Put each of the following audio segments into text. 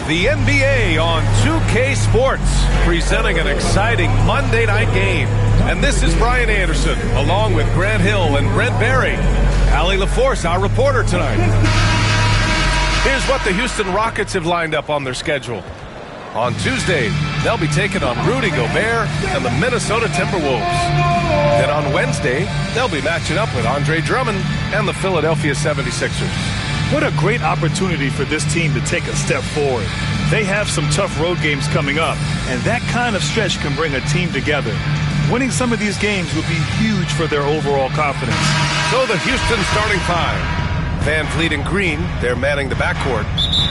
The NBA on 2K Sports, presenting an exciting Monday night game. And this is Brian Anderson, along with Grant Hill and Brent Barry. Allie LaForce, our reporter tonight. Here's what the Houston Rockets have lined up on their schedule. On Tuesday, they'll be taking on Rudy Gobert and the Minnesota Timberwolves. Then on Wednesday, they'll be matching up with Andre Drummond and the Philadelphia 76ers. What a great opportunity for this team to take a step forward. They have some tough road games coming up, and that kind of stretch can bring a team together. Winning some of these games would be huge for their overall confidence. So the Houston starting five. Van Vliet and Green, they're manning the backcourt.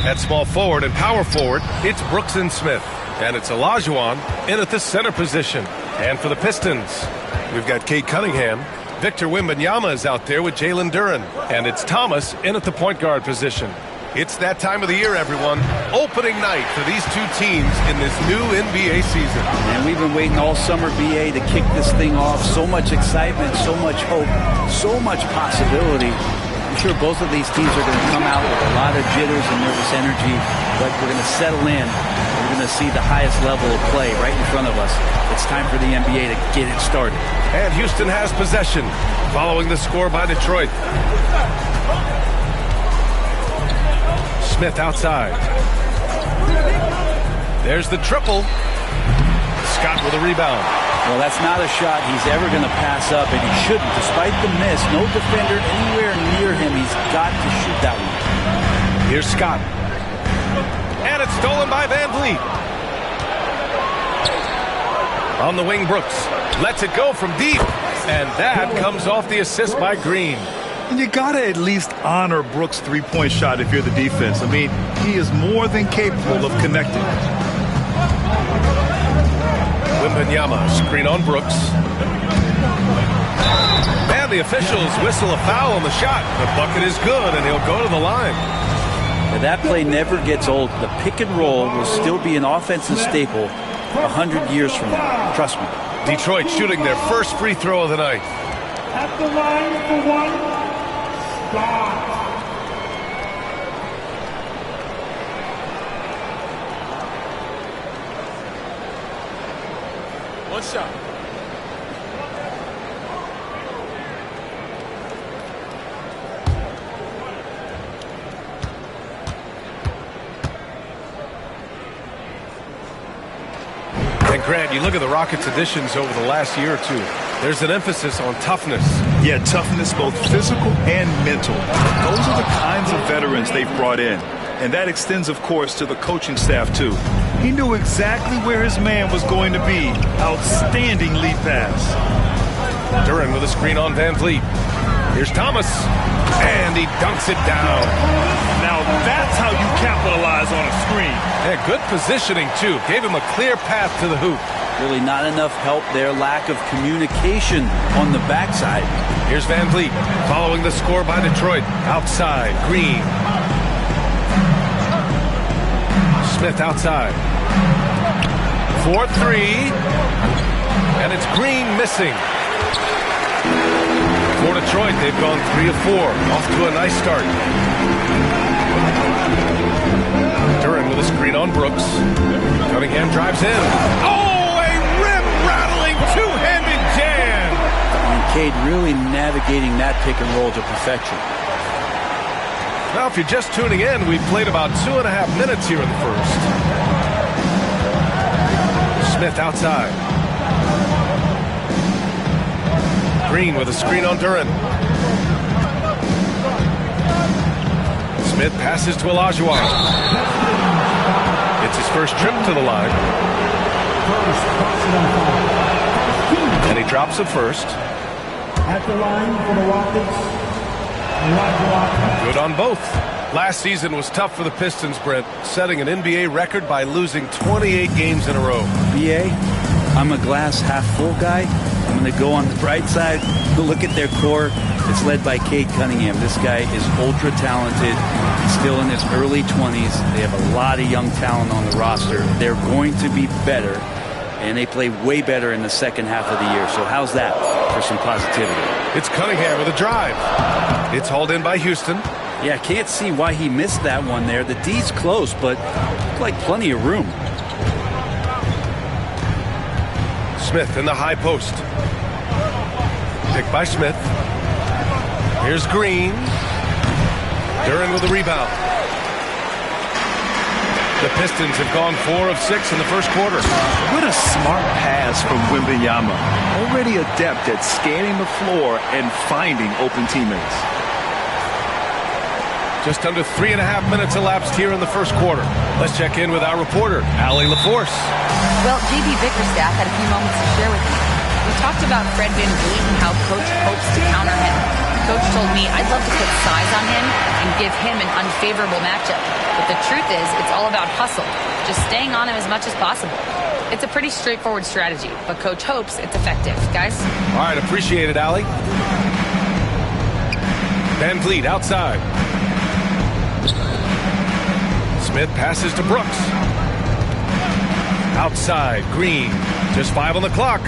At small forward and power forward, it's Brooks and Smith. And it's Olajuwon in at the center position. And for the Pistons, we've got Cade Cunningham. Victor Wembanyama is out there with Jalen Duren. And it's Thomas in at the point guard position. It's that time of the year, everyone. Opening night for these two teams in this new NBA season. And we've been waiting all summer, BA, to kick this thing off. So much excitement, so much hope, so much possibility. I'm sure both of these teams are going to come out with a lot of jitters and nervous energy, but we're going to settle in. We're going to see the highest level of play right in front of us. It's time for the NBA to get it started. And Houston has possession, following the score by Detroit. Smith outside. There's the triple. Scott with a rebound. Well, that's not a shot he's ever going to pass up, and he shouldn't. Despite the miss, no defender anywhere near him. He's got to shoot that one. Here's Scott. And it's stolen by Van Vliet. On the wing, Brooks lets it go from deep. And that comes off the assist by Green. And you got to at least honor Brooks' three-point shot if you're the defense. I mean, he is more than capable of connecting. Wembanyama, screen on Brooks. And the officials whistle a foul on the shot. The bucket is good, and he'll go to the line. Now, that play never gets old. The pick and roll will still be an offensive staple 100 years from now. Trust me. Detroit shooting their first free throw of the night. At the line for one. Stop. One shot. And Grant, you look at the Rockets' additions over the last year or two. There's an emphasis on toughness. Yeah, toughness, both physical and mental. Those are the kinds of veterans they've brought in. And that extends, of course, to the coaching staff, too. He knew exactly where his man was going to be. Outstanding lead pass. Duran with a screen on Van Vliet. Here's Thomas. And he dunks it down. Now that's how you capitalize on a screen. Yeah, good positioning, too. Gave him a clear path to the hoop. Really not enough help there. Lack of communication on the backside. Here's Van Vliet following the score by Detroit. Outside, Green. Smith outside. 4-3. And it's Green missing. For Detroit, they've gone 3 of 4. Off to a nice start. Duran with a screen on Brooks. Cunningham drives in. Oh, a rim-rattling two-handed jam! And Cade really navigating that pick and roll to perfection. Now, if you're just tuning in, we've played about 2.5 minutes here in the first. Smith outside. Green with a screen on Duran. Smith passes to Olajuwon. It's his first trip to the line. And he drops it first. At the line for the Rockets. Good on both. Last season was tough for the Pistons, Brent, setting an NBA record by losing 28 games in a row. BA, I'm a glass half full guy. I'm going to go on the bright side. Look at their core. It's led by Cade Cunningham. This guy is ultra talented. He's still in his early 20s. They have a lot of young talent on the roster. They're going to be better, and they play way better in the second half of the year. So how's that for some positivity? It's Cunningham with a drive. It's hauled in by Houston. Yeah, can't see why he missed that one there. The D's close, but looked like plenty of room. Smith in the high post. Picked by Smith. Here's Green. Duran with the rebound. The Pistons have gone 4 of 6 in the first quarter. What a smart pass from Wembanyama. Already adept at scanning the floor and finding open teammates. Just under 3.5 minutes elapsed here in the first quarter. Let's check in with our reporter, Allie LaForce. Well, JB Bickerstaff had a few moments to share with me. We talked about Fred VanVleet and how Coach hopes to counter him. Coach told me I'd love to put size on him and give him an unfavorable matchup. But the truth is, it's all about hustle, just staying on him as much as possible. It's a pretty straightforward strategy, but Coach hopes it's effective. Guys? All right, appreciate it, Allie. VanVleet outside. Smith passes to Brooks. Outside, Green. Just 5 on the clock.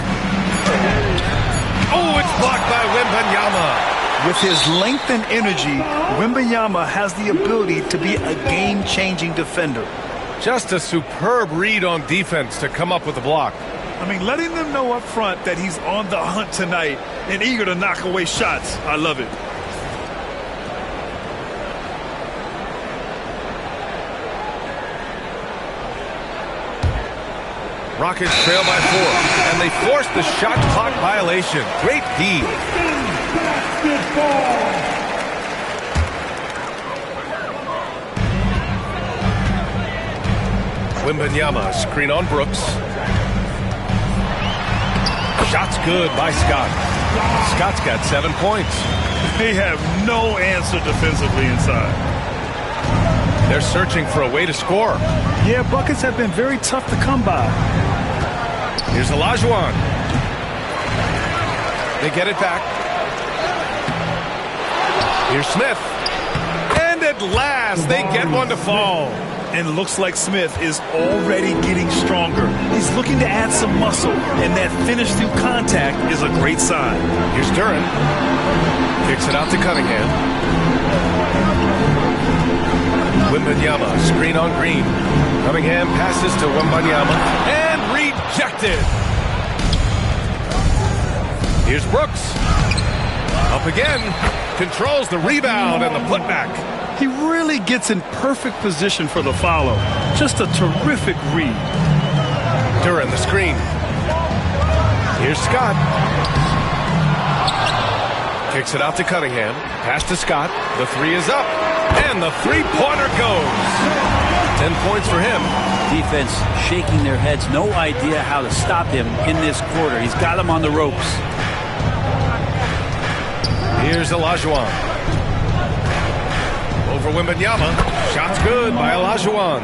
Oh, it's blocked by Wembanyama. With his length and energy, Wembanyama has the ability to be a game-changing defender. Just a superb read on defense to come up with the block. I mean, letting them know up front that he's on the hunt tonight and eager to knock away shots. I love it. Rockets trail by 4, and they force the shot clock violation. Great D. Wembanyama, screen on Brooks. Shot's good by Scott. Scott's got 7 points. They have no answer defensively inside. They're searching for a way to score. Yeah, buckets have been very tough to come by. Here's Olajuwon. They get it back. Here's Smith. And at last, they get one to fall. And looks like Smith is already getting stronger. He's looking to add some muscle, and that finish through contact is a great sign. Here's Duran. Kicks it out to Cunningham. Wembanyama, screen on Green. Cunningham passes to Wembanyama, and rejected. Here's Brooks. Up again. Controls the rebound and the putback. He really gets in perfect position for the follow. Just a terrific read. Duran the screen. Here's Scott. Kicks it out to Cunningham. Pass to Scott. The three is up. And the three-pointer goes. 10 points for him. Defense shaking their heads. No idea how to stop him in this quarter. He's got him on the ropes. Here's Olajuwon. Over Wembanyama. Shot's good by Olajuwon.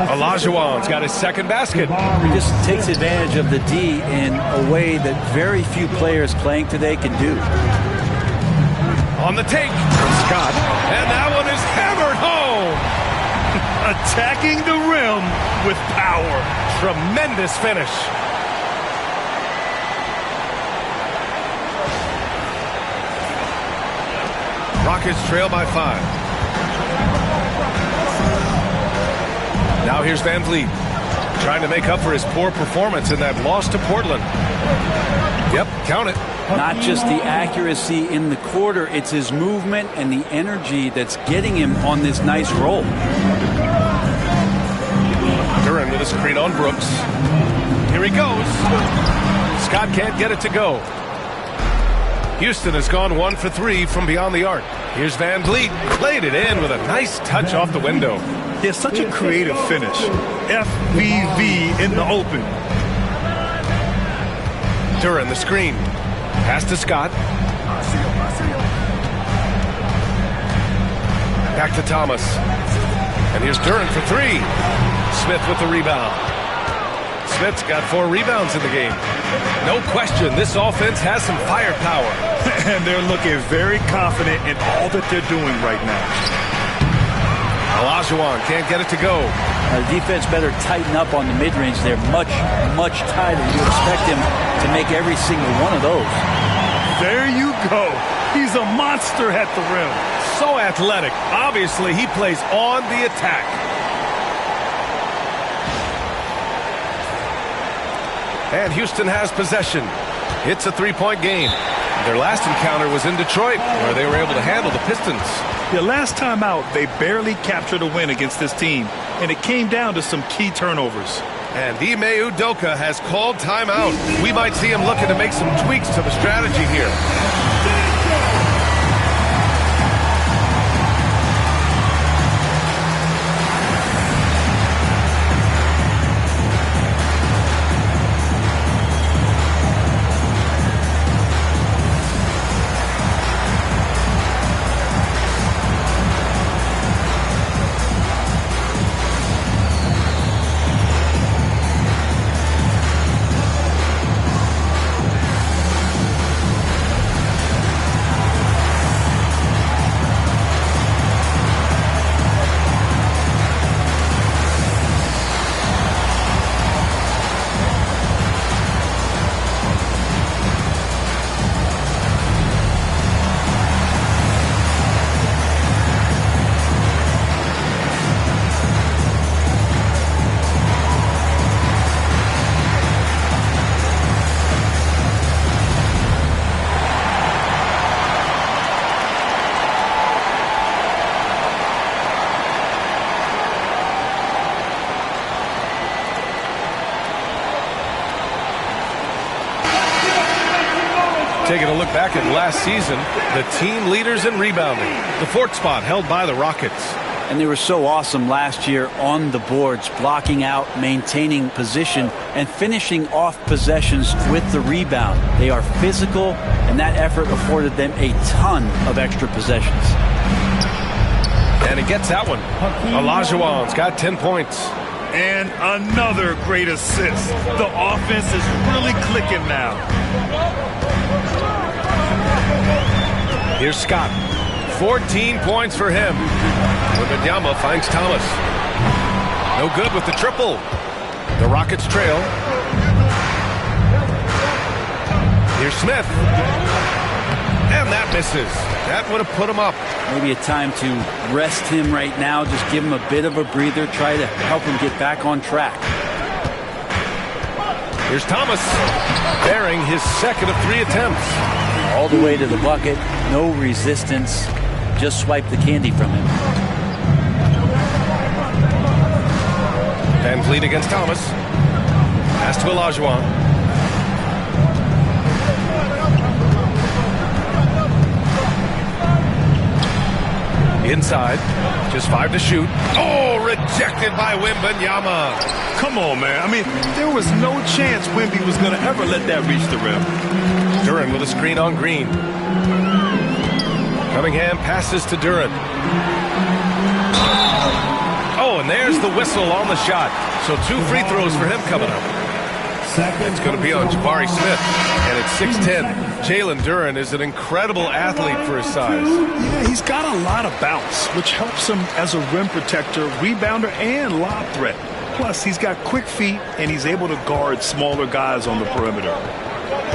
Olajuwon's got his second basket. He just takes advantage of the D in a way that very few players playing today can do. On the take, Scott. And that one is hammered home. Attacking the rim with power. Tremendous finish. Rockets trail by 5. Now here's Van Vliet, trying to make up for his poor performance in that loss to Portland. Yep, count it. Not just the accuracy in the quarter, it's his movement and the energy that's getting him on this nice roll. Duran with a screen on Brooks. Here he goes. Scott can't get it to go. Houston has gone 1 for 3 from beyond the arc. Here's Van Vliet. Played it in with a nice touch off the window. It's such a creative finish. FVV in the open. Duran the screen. Pass to Scott. Back to Thomas. And here's Duran for 3. Smith with the rebound. Smith's got 4 rebounds in the game. No question, this offense has some firepower. And they're looking very confident in all that they're doing right now. Olajuwon can't get it to go. The defense better tighten up on the mid-range. They're much, much tighter. You expect him to make every single one of those. There you go. He's a monster at the rim. So athletic. Obviously, he plays on the attack. And Houston has possession. It's a 3-point game. Their last encounter was in Detroit, where they were able to handle the Pistons. The last time out, they barely captured a win against this team, and it came down to some key turnovers. And Ime Udoka has called timeout. We might see him looking to make some tweaks to the strategy here. Taking a look back at last season, the team leaders in rebounding. The 4th spot held by the Rockets. And they were so awesome last year on the boards, blocking out, maintaining position, and finishing off possessions with the rebound. They are physical, and that effort afforded them a ton of extra possessions. And he gets that one. Olajuwon's got 10 points. And another great assist. The offense is really clicking now. Here's Scott. 14 points for him. Wembanyama finds Thomas. No good with the triple. The Rockets trail. Here's Smith. And that misses. That would have put him up. Maybe a time to rest him right now. Just give him a bit of a breather. Try to help him get back on track. Here's Thomas. Bearing his second of 3 attempts. All the way to the bucket. No resistance. Just swipe the candy from him. Van Vliet against Thomas. Pass to Olajuwon. Inside. Just 5 to shoot. Oh, rejected by Wembanyama. Come on, man. I mean, there was no chance Wemby was going to ever let that reach the rim. Duren with a screen on Green. Cunningham passes to Duren. Oh, and there's the whistle on the shot. So 2 free throws for him coming up. It's going to be on Jabari Smith. And it's 6-10. Jalen Duren is an incredible athlete for his size. Yeah, he's got a lot of bounce, which helps him as a rim protector, rebounder, and lob threat. Plus, he's got quick feet, and he's able to guard smaller guys on the perimeter.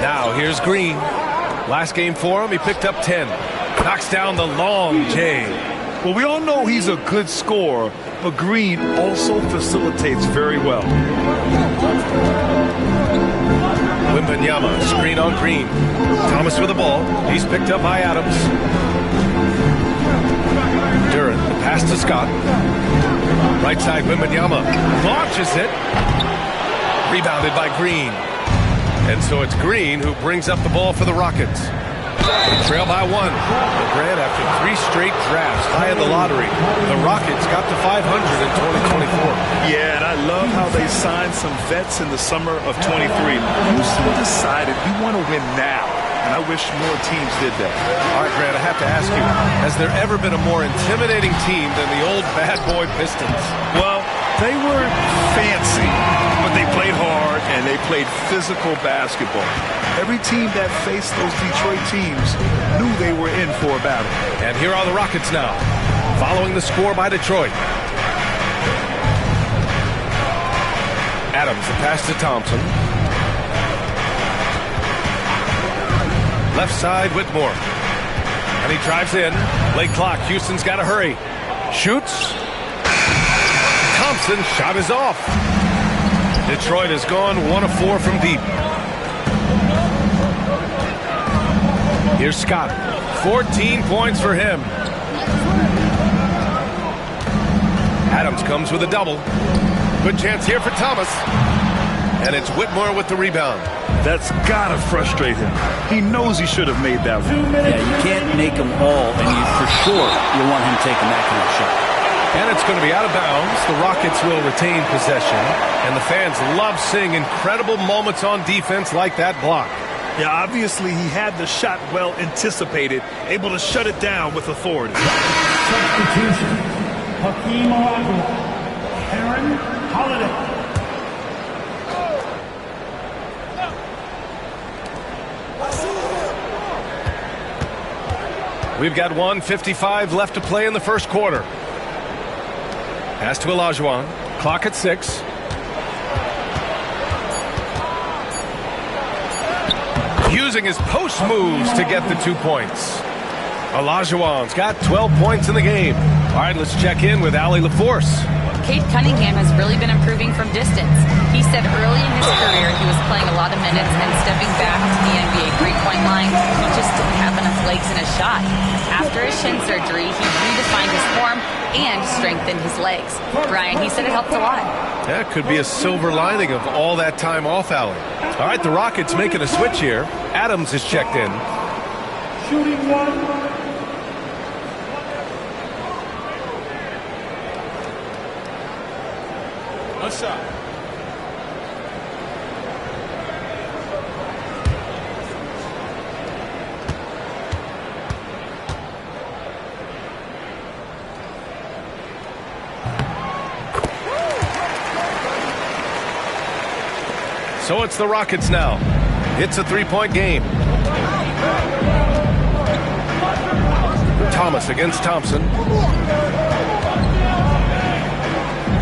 Now, here's Green. Last game for him, he picked up 10. Knocks down the long J. Well, we all know he's a good scorer, but Green also facilitates very well. Wembanyama, screen on Green. Thomas with the ball. He's picked up by Adams. Duren, the pass to Scott. Right side, Wembanyama launches it. Rebounded by Green. And so it's Green who brings up the ball for the Rockets. They trail by 1. Grant, after 3 straight drafts high in the lottery, the Rockets got to 500 in 2024. Yeah, and I love how they signed some vets in the summer of 23. Houston decided we want to win now, and I wish more teams did that. All right, Grant, I have to ask you, has there ever been a more intimidating team than the old bad boy Pistons? Well, they weren't fancy, but they played hard and they played physical basketball. Every team that faced those Detroit teams knew they were in for a battle. And here are the Rockets now, following the score by Detroit. Adams, the pass to Thompson. Left side, Whitmore. And he drives in. Late clock. Houston's got to hurry. Shoots. Thompson shot is off. Detroit has gone 1 of 4 from deep. Here's Scott. 14 points for him. Adams comes with a double. Good chance here for Thomas. And it's Whitmore with the rebound. That's got to frustrate him. He knows he should have made that one. Yeah, you can't make them all, and for sure you want him taking that kind of shot. And it's going to be out of bounds. The Rockets will retain possession. And the fans love seeing incredible moments on defense like that block. Yeah, obviously he had the shot well anticipated, able to shut it down with authority. Substitution. Hakeem Olajuwon. Aaron Holiday. We've got 1:55 left to play in the first quarter. Pass to Olajuwon. Clock at 6. Using his post moves to get the 2 points. Olajuwon's got 12 points in the game. All right, let's check in with Allie LaForce. Cade Cunningham has really been improving from distance. He said early in his career he was playing a lot of minutes and stepping back to the NBA three-point line, he just didn't have enough legs in his shot. After his shin surgery, he redefined his form and strengthened his legs. Brian, he said it helped a lot. That could be a silver lining of all that time off, Allie. All right, the Rockets making a switch here. Adams is checked in. Shooting 1. So it's the Rockets now. It's a three-point game. Thomas against Thompson.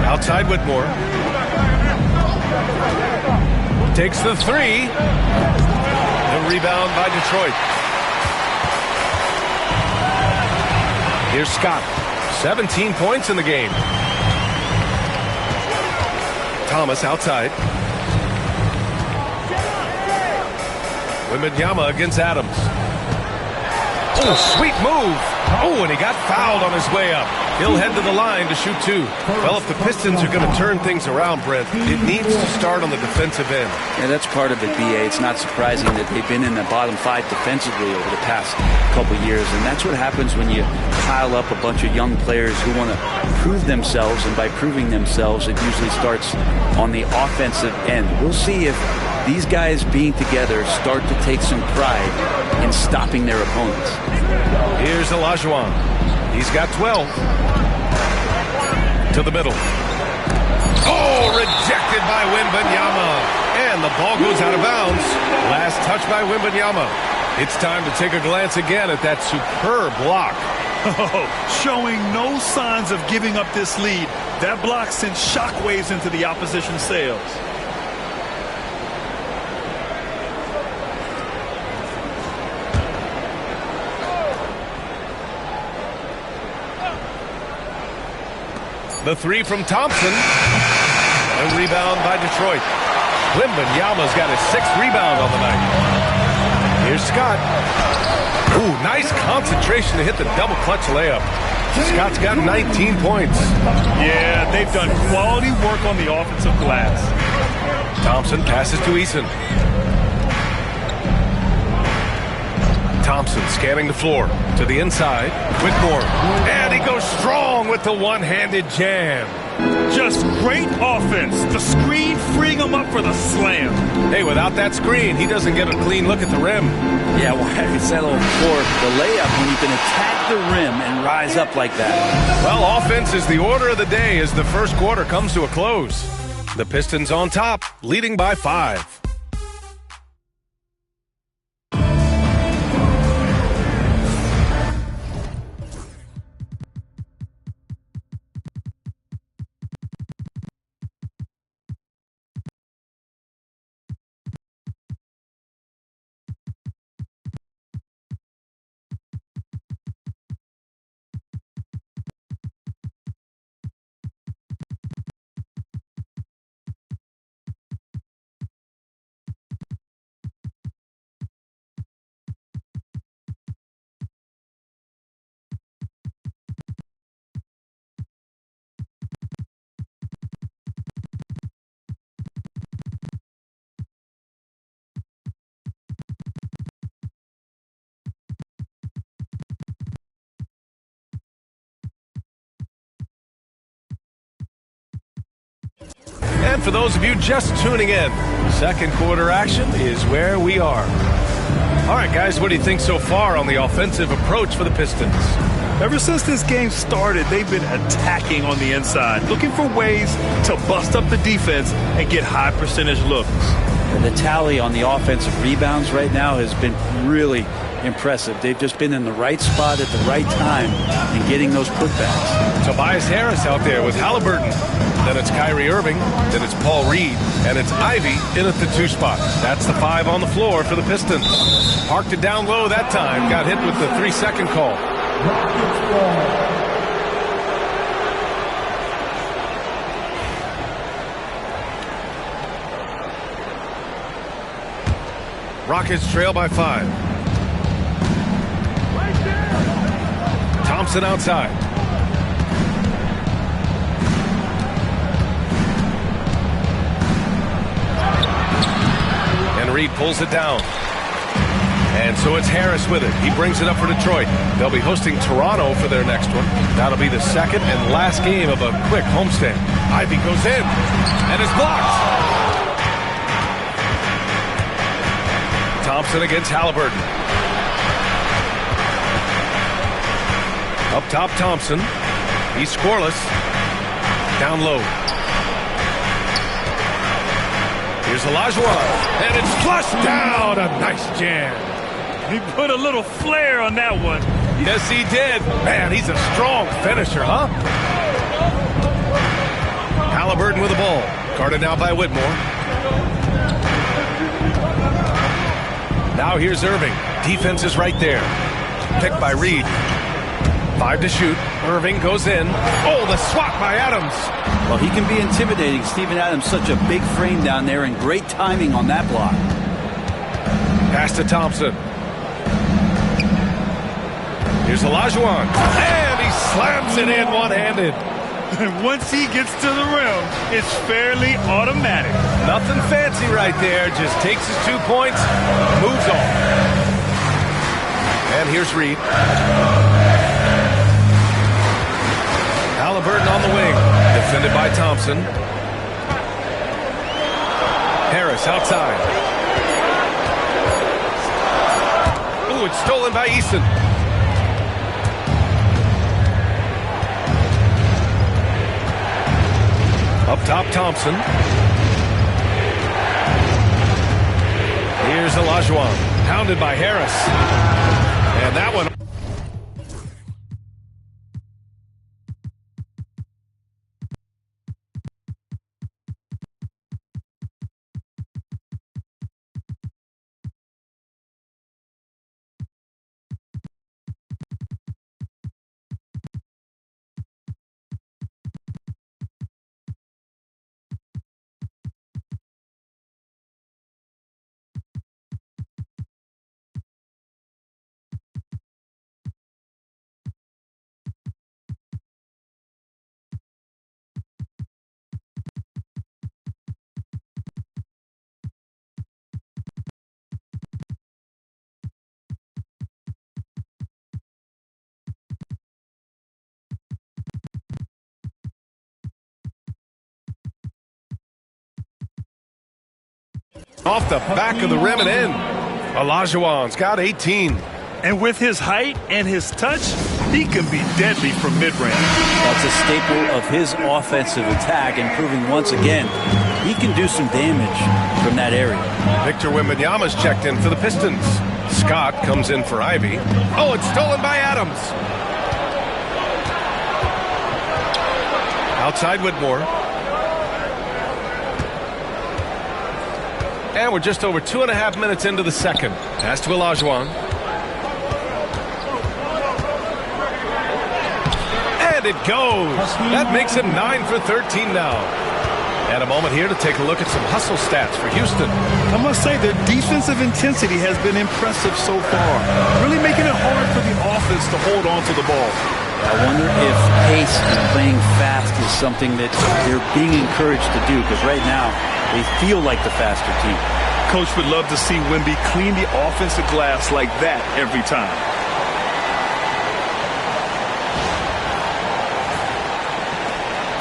Outside Whitmore. Takes the three. The rebound by Detroit. Here's Scott. 17 points in the game. Thomas outside. Wembanyama against Adams. Oh, sweet move. Oh, and he got fouled on his way up. He'll head to the line to shoot two. Well, if the Pistons are going to turn things around, Brent, it needs to start on the defensive end. Yeah, that's part of it, B.A. It's not surprising that they've been in the bottom five defensively over the past couple years, and that's what happens when you pile up a bunch of young players who want to prove themselves, and by proving themselves, it usually starts on the offensive end. We'll see if these guys being together start to take some pride in stopping their opponents. Here's Olajuwon. He's got 12. To the middle. Oh, rejected by Wembanyama. And the ball goes out of bounds. Last touch by Wembanyama. It's time to take a glance again at that superb block. Oh, showing no signs of giving up this lead. That block sent shockwaves into the opposition sails. The three from Thompson. A rebound by Detroit. Wembanyama's got his sixth rebound on the night. Here's Scott. Ooh, nice concentration to hit the double clutch layup. Scott's got 19 points. Yeah, they've done quality work on the offensive glass. Thompson passes to Eason. Thompson scanning the floor to the inside. Whitmore. And he goes strong with the one-handed jam. Just great offense. The screen freeing him up for the slam. Hey, without that screen, he doesn't get a clean look at the rim. Yeah, well, I said before, the layup, when you can attack the rim and rise up like that. Well, offense is the order of the day as the first quarter comes to a close. The Pistons on top, leading by 5. And for those of you just tuning in, second quarter action is where we are. All right, guys, what do you think so far on the offensive approach for the Pistons? Ever since this game started, they've been attacking on the inside, looking for ways to bust up the defense and get high percentage looks. The tally on the offensive rebounds right now has been really impressive. They've just been in the right spot at the right time and getting those putbacks. Tobias Harris out there with Halliburton. Then it's Kyrie Irving. Then it's Paul Reed. And it's Ivy in at the 2 spot. That's the 5 on the floor for the Pistons. Parked it down low that time. Got hit with the 3-second call. Rockets trail by 5. Thompson outside. And Reed pulls it down. And so it's Harris with it. He brings it up for Detroit. They'll be hosting Toronto for their next one. That'll be the second and last game of a quick homestand. Ivy goes in and is blocked. Thompson against Halliburton. Up top, Thompson. He's scoreless. Down low. Here's Olajuwon. And it's flushed down. A nice jam. He put a little flair on that one. Yes, he did. Man, he's a strong finisher, huh? Halliburton with the ball. Guarded now by Whitmore. Now here's Irving. Defense is right there. Picked by Reed. 5 to shoot. Irving goes in. Oh, the swat by Adams. Well, he can be intimidating. Steven Adams, such a big frame down there, and great timing on that block. Pass to Thompson. Here's Olajuwon. And he slams it in one-handed. And once he gets to the rim, it's fairly automatic. Nothing fancy right there. Just takes his 2 points, moves on. And here's Reed. Halliburton on the wing. Defended by Thompson. Harris outside. Ooh, it's stolen by Easton. Up top, Thompson. Here's Olajuwon. Pounded by Harris. And that one. Off the back of the rim and in. Olajuwon's got 18. And with his height and his touch, he can be deadly from mid-range. That's a staple of his offensive attack, and proving once again he can do some damage from that area. Victor Wembanyama's checked in for the Pistons. Scott comes in for Ivy. Oh, it's stolen by Adams. Outside Whitmore. And we're just over 2.5 minutes into the second. Pass to Olajuwon. And it goes. That makes it 9 for 13 now. And a moment here to take a look at some hustle stats for Houston. I must say their defensive intensity has been impressive so far, really making it hard for the offense to hold on to the ball. I wonder if pace and playing fast is something that they're being encouraged to do, because right now they feel like the faster team. Coach would love to see Wemby clean the offensive glass like that every time.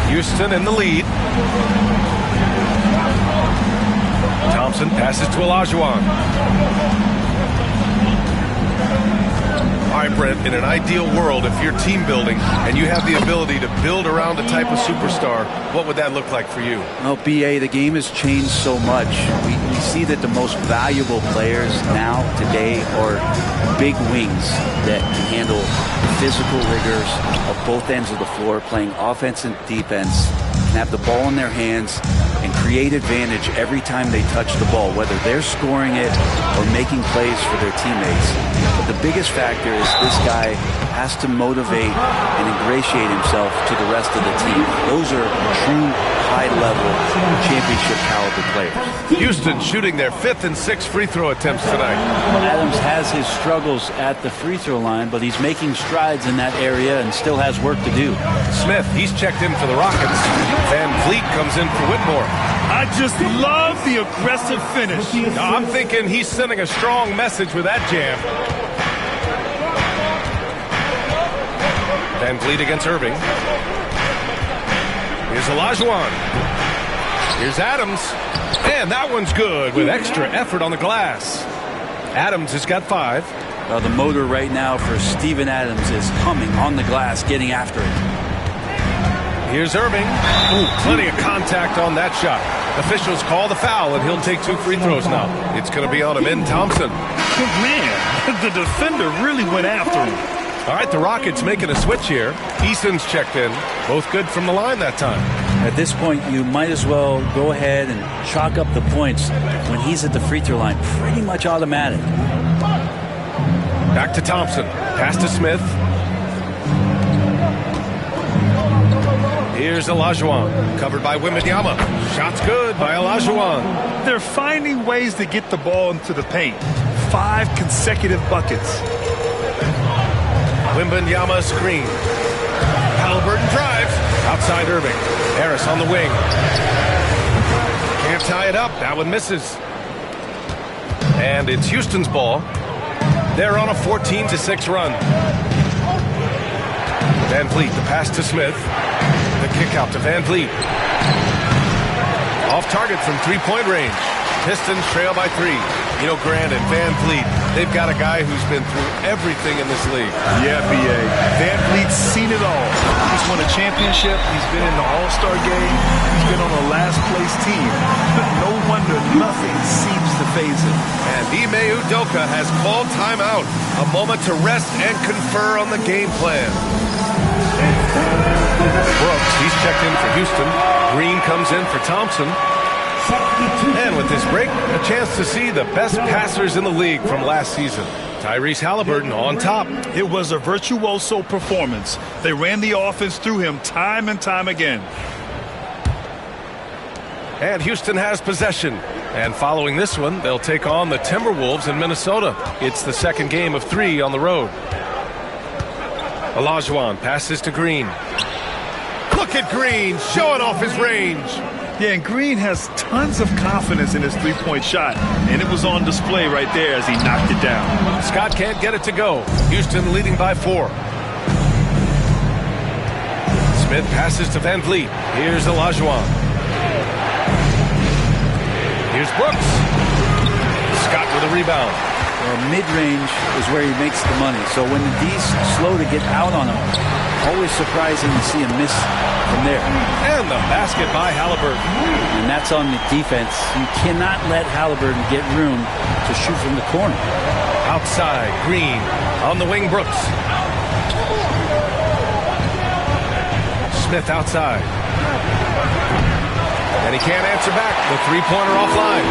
Houston in the lead. Thompson passes to Olajuwon. All right, Brent, in an ideal world, if you're team building and you have the ability to build around a type of superstar, what would that look like for you? Well, BA, the game has changed so much. We see that the most valuable players now, today, are big wings that can handle physical rigors of both ends of the floor, playing offense and defense, can have the ball in their hands and create advantage every time they touch the ball, whether they're scoring it or making plays for their teammates. But the biggest factor is this guy has to motivate and ingratiate himself to the rest of the team. Those are true high-level championship caliber players. Houston shooting their 5th and 6th free throw attempts tonight. Adams has his struggles at the free throw line, but he's making strides in that area and still has work to do. Smith, he's checked in for the Rockets. Van Vliet comes in for Whitmore. I just love the aggressive finish. Now, I'm thinking he's sending a strong message with that jam. Van Vliet against Irving. Here's Olajuwon. Here's Adams. And that one's good with extra effort on the glass. Adams has got 5. Well, the motor right now for Steven Adams is humming on the glass, getting after it. Here's Irving. Ooh, plenty of contact on that shot. Officials call the foul, and he'll take 2 free throws now. It's going to be on Amin Thompson. Man, the defender really went after him. All right, the Rockets making a switch here. Eason's checked in. Both good from the line that time. At this point, you might as well go ahead and chalk up the points when he's at the free throw line. Pretty much automatic. Back to Thompson. Pass to Smith. Here's Olajuwon. Covered by Wembanyama. Shot's good by Olajuwon. They're finding ways to get the ball into the paint. 5 consecutive buckets. Wembanyama screen. Halliburton drives. Outside Irving. Harris on the wing. Can't tie it up. That one misses. And it's Houston's ball. They're on a 14-6 run. Van Vliet, the pass to Smith. The kick out to Van Vliet. Off target from 3-point range. Pistons trail by 3. You know, Grant and Van Vliet, they've got a guy who's been through everything in this league. Yeah, B.A. Van Vliet's seen it all. He's won a championship. He's been in the All-Star game. He's been on a last-place team. But no wonder nothing seems to faze him. And Ime Udoka has called timeout. A moment to rest and confer on the game plan. Brooks, he's checked in for Houston. Green comes in for Thompson. And with this break, a chance to see the best passers in the league from last season. Tyrese Halliburton on top. It was a virtuoso performance. They ran the offense through him time and time again. And Houston has possession. And following this one, they'll take on the Timberwolves in Minnesota. It's the second game of 3 on the road. Olajuwon passes to Green. Look at Green showing off his range. Yeah, and Green has tons of confidence in his three-point shot, and it was on display right there as he knocked it down. Scott can't get it to go. Houston leading by 4. Smith passes to Van Vliet. Here's Olajuwon. Here's Brooks. Scott with a rebound. Well, mid-range is where he makes the money. So when the D's slow to get out on him, always surprising to see him miss from there. And the basket by Halliburton. And that's on the defense. You cannot let Halliburton get room to shoot from the corner. Outside, Green. On the wing, Brooks. Smith outside. And he can't answer back. The three-pointer offline.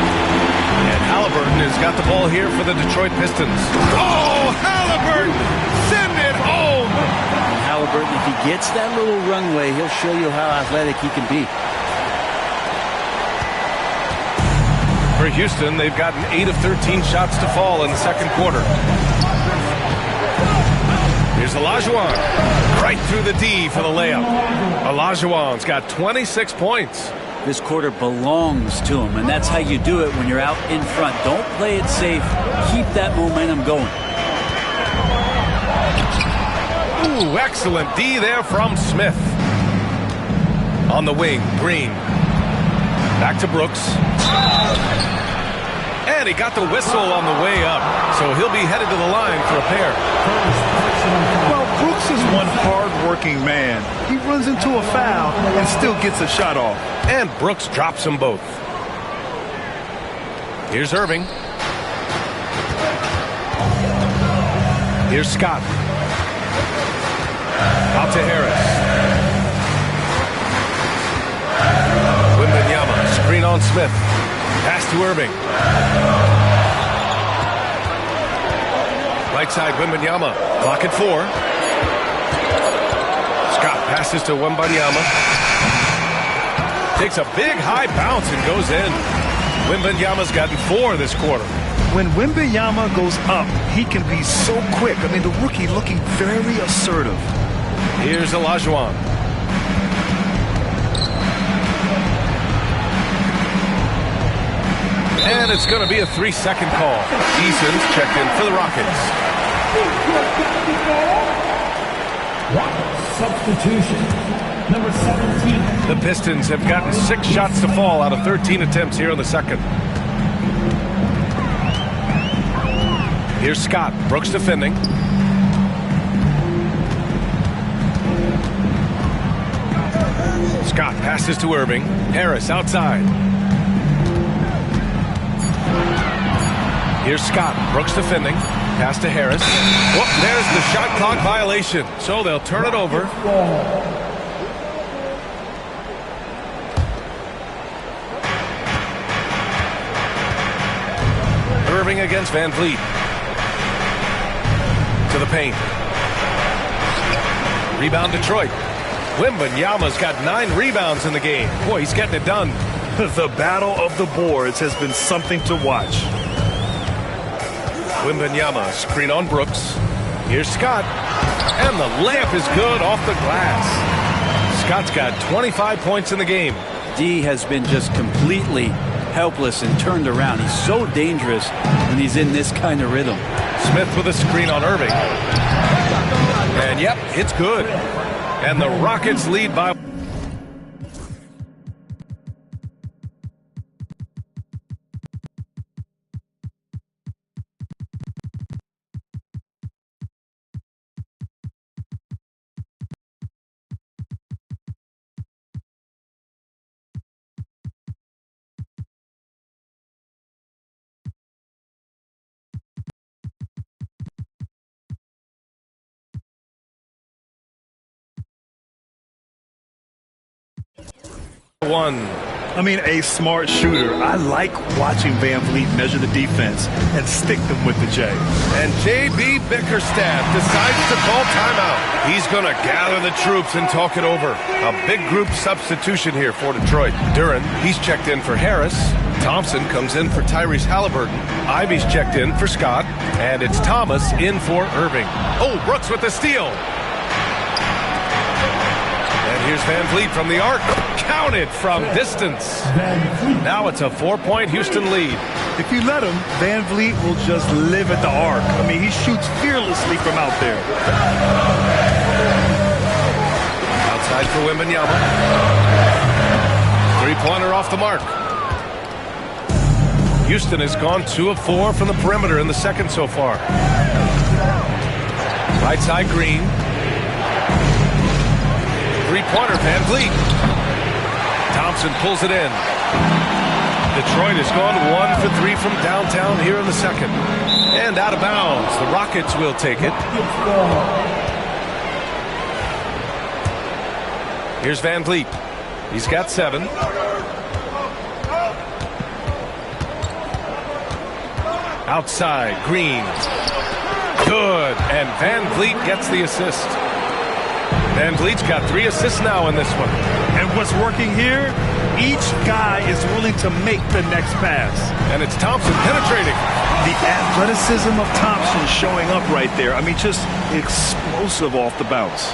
And Halliburton has got the ball here for the Detroit Pistons. Oh, Halliburton! Send it home! And Halliburton, if he gets that little runway, he'll show you how athletic he can be. For Houston, they've gotten 8 of 13 shots to fall in the second quarter. Here's Olajuwon. Right through the D for the layup. Olajuwon's got 26 points. This quarter belongs to him, and that's how you do it when you're out in front. Don't play it safe. Keep that momentum going. Ooh, excellent D there from Smith. On the wing, Green. Back to Brooks. And he got the whistle on the way up, so he'll be headed to the line for a pair. Well, Brooks is one hard-working man. He runs into a foul and still gets a shot off. And Brooks drops them both. Here's Irving. Here's Scott. Out to Harris. Wembanyama, screen on Smith. Pass to Irving. Right side, Wembanyama. Clock at 4. Scott passes to Wembanyama. Takes a big high bounce and goes in. Wembanyama's gotten 4 this quarter. When Wembanyama goes up, he can be so quick. I mean, the rookie looking very assertive. Here's Olajuwon. And it's going to be a 3-second call. Eason's checked in for the Rockets. Substitution, number 17. The Pistons have gotten 6 shots to fall out of 13 attempts here in the second. Here's Scott. Brooks defending. Scott passes to Irving. Harris outside. Here's Scott. Brooks defending. Pass to Harris. Whoop, there's the shot clock violation. So they'll turn it over. Irving against Van Vliet. To the paint. Rebound Detroit. Wembanyama's got 9 rebounds in the game. Boy, he's getting it done. The battle of the boards has been something to watch. Wembanyama, screen on Brooks. Here's Scott. And the layup is good off the glass. Scott's got 25 points in the game. D has been just completely helpless and turned around. He's so dangerous when he's in this kind of rhythm. Smith with a screen on Irving. And yep, it's good. And the Rockets lead by... one. I mean, a smart shooter. I like watching Van Vliet measure the defense and stick them with the J. And J.B. Bickerstaff decides to call timeout. He's going to gather the troops and talk it over. A big group substitution here for Detroit. Duren, he's checked in for Harris. Thompson comes in for Tyrese Halliburton. Ivy's checked in for Scott. And it's Thomas in for Irving. Oh, Brooks with the steal. Here's Van Vliet from the arc. Counted from distance. Now it's a 4-point Houston lead. If you let him, Van Vliet will just live at the arc. I mean, he shoots fearlessly from out there. Outside for Wembanyama. 3-pointer off the mark. Houston has gone 2 of 4 from the perimeter in the second so far. Right side Green. 3-pointer, Van Vliet. Thompson pulls it in. Detroit has gone 1 for 3 from downtown here in the second. And out of bounds. The Rockets will take it. Here's Van Vliet. He's got 7. Outside, Green. Good. And Van Vliet gets the assist. Van Vliet's got 3 assists now in this one. And what's working here? Each guy is willing to make the next pass. And it's Thompson penetrating. The athleticism of Thompson showing up right there. I mean, just explosive off the bounce.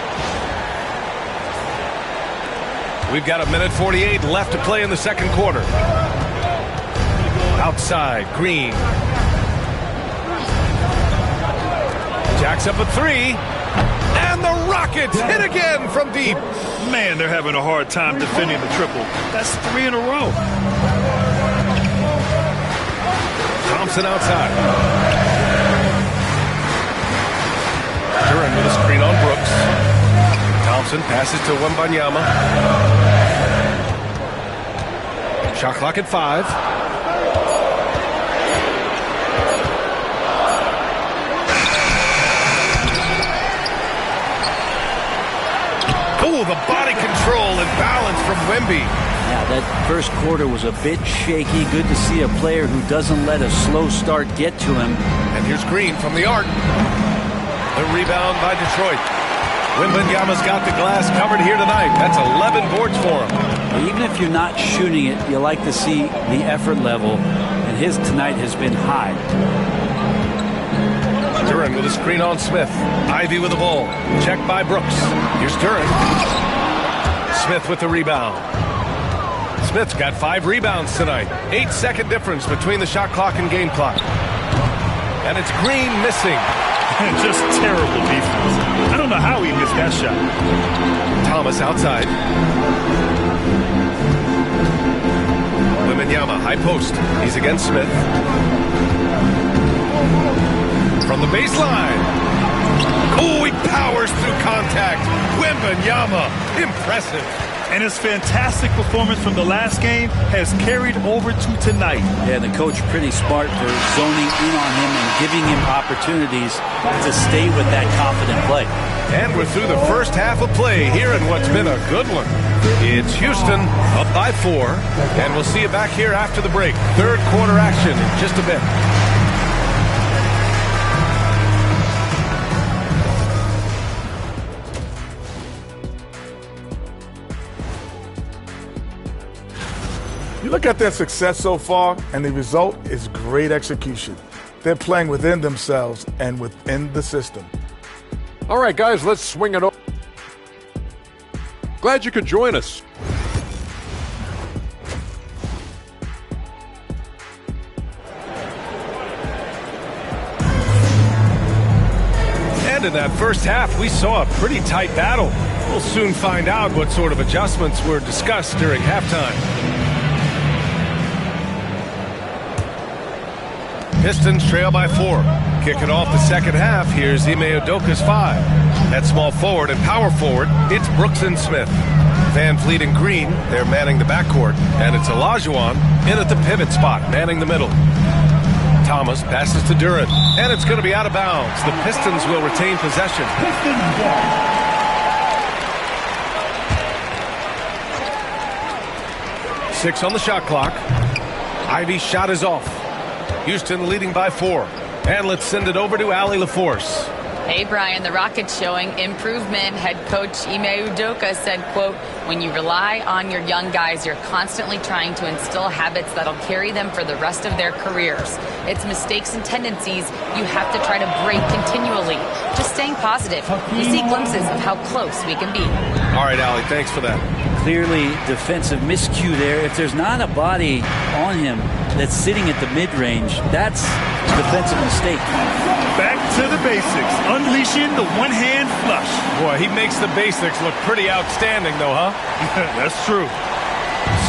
We've got 1:48 left to play in the second quarter. Outside, Green. Jacks up a 3. And the Rockets hit again from deep. Man, they're having a hard time defending the triple. That's 3 in a row. Thompson outside. Duren with a screen on Brooks. Thompson passes to Wembanyama. Shot clock at 5. Oh, the body control and balance from Wemby. Yeah, that first quarter was a bit shaky. Good to see a player who doesn't let a slow start get to him. And here's Green from the arc. The rebound by Detroit. Wembanyama's got the glass covered here tonight. That's 11 boards for him. Even if you're not shooting it, you like to see the effort level, and his tonight has been high. Duren with a screen on Smith. Ivy with the ball. Checked by Brooks. Here's Duren. Smith with the rebound. Smith's got 5 rebounds tonight. 8-second difference between the shot clock and game clock. And it's Green missing. Just terrible defense. I don't know how he missed that shot. Thomas outside. Wembanyama, high post. He's against Smith. From the baseline. Oh, he powers through contact. Wembanyama, impressive. And his fantastic performance from the last game has carried over to tonight. Yeah, the coach pretty smart for zoning in on him and giving him opportunities to stay with that confident play. And we're through the first half of play here in what's been a good one. It's Houston up by 4, and we'll see you back here after the break. Third quarter action in just a bit. You look at their success so far, and the result is great execution. They're playing within themselves and within the system. All right, guys, let's swing it over. Glad you could join us. And in that first half, we saw a pretty tight battle. We'll soon find out what sort of adjustments were discussed during halftime. Pistons trail by 4. Kicking off the second half, here's Ime Udoka's 5. At small forward and power forward, it's Brooks and Smith. Van Fleet and Green, they're manning the backcourt. And it's Olajuwon in at the pivot spot, manning the middle. Thomas passes to Durant, and it's going to be out of bounds. The Pistons will retain possession. 6 on the shot clock. Ivy's shot is off. Houston leading by 4. And let's send it over to Allie LaForce. Hey, Brian, the Rockets showing improvement. Head coach Ime Udoka said, quote, when you rely on your young guys, you're constantly trying to instill habits that'll carry them for the rest of their careers. It's mistakes and tendencies you have to try to break continually. Just staying positive. We see glimpses of how close we can be. All right, Allie, thanks for that. Clearly defensive miscue there. If there's not a body on him that's sitting at the mid-range, that's a defensive mistake. Back to the basics. Unleashing the one-hand flush. Boy, he makes the basics look pretty outstanding, though, huh? That's true.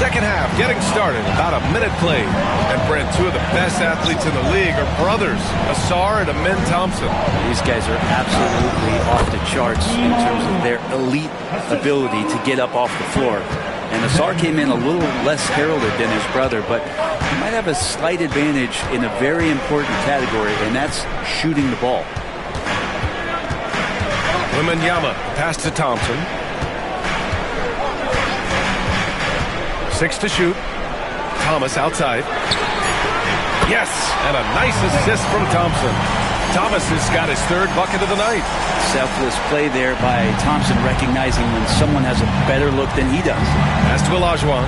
Second half getting started. About a minute played. And Brent, 2 of the best athletes in the league are brothers, Asar and Amin Thompson. These guys are absolutely off the charts in terms of their elite ability to get up off the floor. And Asar came in a little less heralded than his brother, but he might have a slight advantage in a very important category, and that's shooting the ball. Wembanyama pass to Thompson. 6 to shoot. Thomas outside. Yes, and a nice assist from Thompson. Thomas has got his 3rd bucket of the night. Selfless play there by Thompson, recognizing when someone has a better look than he does. Pass to Olajuwon.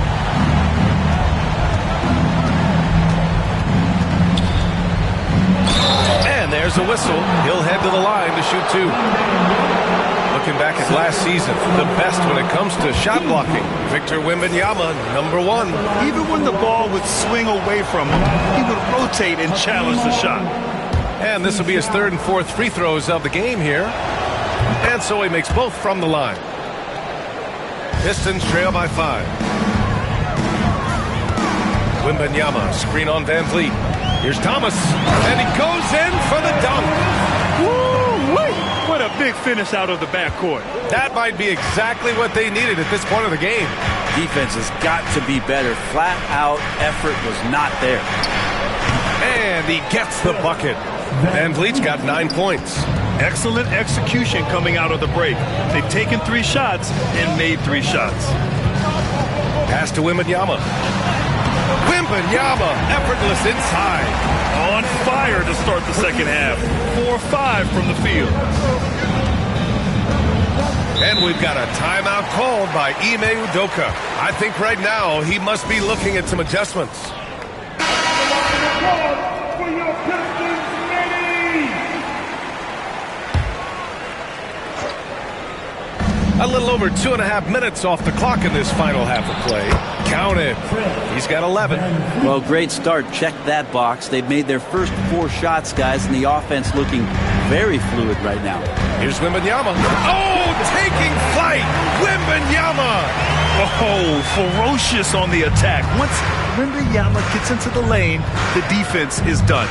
And there's a whistle. He'll head to the line to shoot 2. Looking back at last season, the best when it comes to shot blocking. Victor Wembanyama, number 1. Even when the ball would swing away from him, he would rotate and challenge the shot. And this will be his 3rd and 4th free throws of the game here. And so he makes both from the line. Pistons trail by 5. Wembanyama, screen on Van Fleet. Here's Thomas, and he goes in for the dunk. Woo-wee! What a big finish out of the backcourt. That might be exactly what they needed at this point of the game. Defense has got to be better. Flat out effort was not there. And he gets the bucket. Van Vliet's got 9 points. Excellent execution coming out of the break. They've taken 3 shots and made 3 shots. Pass to Wembanyama. Wembanyama, effortless inside. On fire to start the second half. 4-5 from the field. And we've got a timeout called by Ime Udoka. I think right now he must be looking at some adjustments. A little over 2.5 minutes off the clock in this final half of play. Counted. He's got 11. Well, great start. Check that box. They've made their first 4 shots, guys, and the offense looking very fluid right now. Here's Wembanyama. Oh, taking flight. Wembanyama. Oh, ferocious on the attack. Once Wembanyama gets into the lane, the defense is done.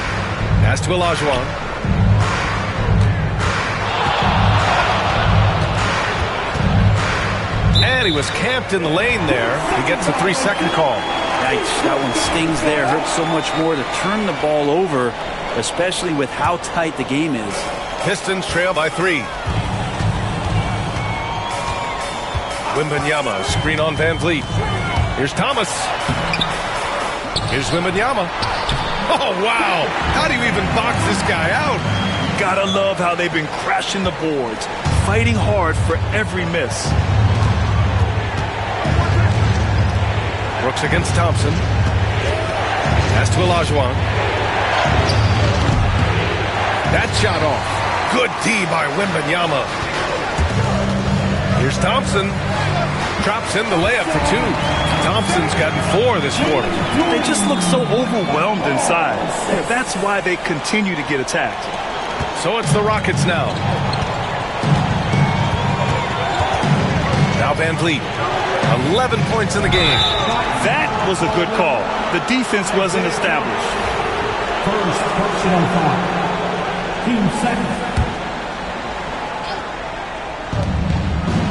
Pass to Olajuwon. And he was camped in the lane there. He gets a 3-second call. Yikes, that one stings there. Hurts so much more to turn the ball over, especially with how tight the game is. Pistons trail by 3. Wembanyama, screen on Van Vliet. Here's Thomas. Here's Wembanyama. Oh, wow. How do you even box this guy out? Gotta love how they've been crashing the boards, fighting hard for every miss. Brooks against Thompson. Pass to Olajuwon. That shot off. Good D by Wembanyama. Here's Thompson. Drops in the layup for 2. Thompson's gotten 4 this quarter. They just look so overwhelmed inside. That's why they continue to get attacked. So it's the Rockets now. Now Van Vliet. 11 points in the game. That was a good call. The defense wasn't established. First personal foul. Team second.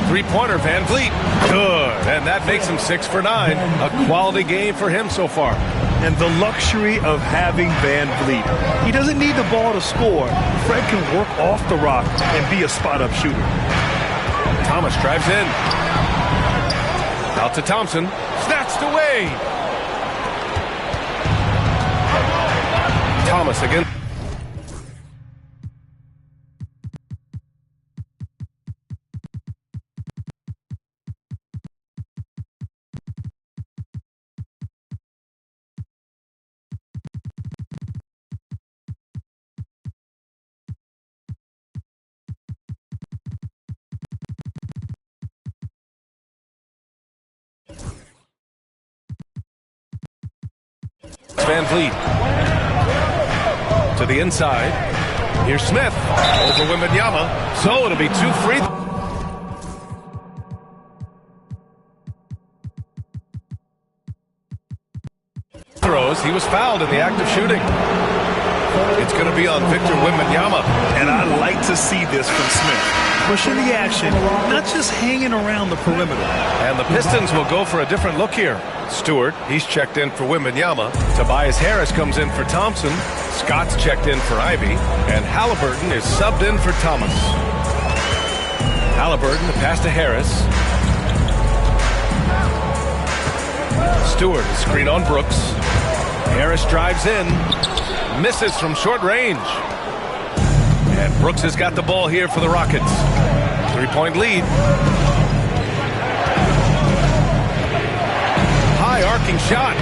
Three-pointer, Van Vliet. Good. And that makes him 6 for 9. A quality game for him so far. And the luxury of having Van Vliet. He doesn't need the ball to score. Fred can work off the rock and be a spot-up shooter. Thomas drives in. Out to Thompson. Snatched away. Thomas again. Van Vliet to the inside. Here's Smith over Wembanyama. So it'll be 2 free throws. He was fouled in the act of shooting. It's going to be on Victor Wembanyama. And I like to see this from Smith. Pushing the action, not just hanging around the perimeter. And the Pistons will go for a different look here. Stewart, he's checked in for Wembanyama. Tobias Harris comes in for Thompson. Scott's checked in for Ivy. And Halliburton is subbed in for Thomas. Halliburton, the pass to Harris. Stewart, screen on Brooks. Harris drives in. Misses from short range. And Brooks has got the ball here for the Rockets. 3-point lead. High arcing shot.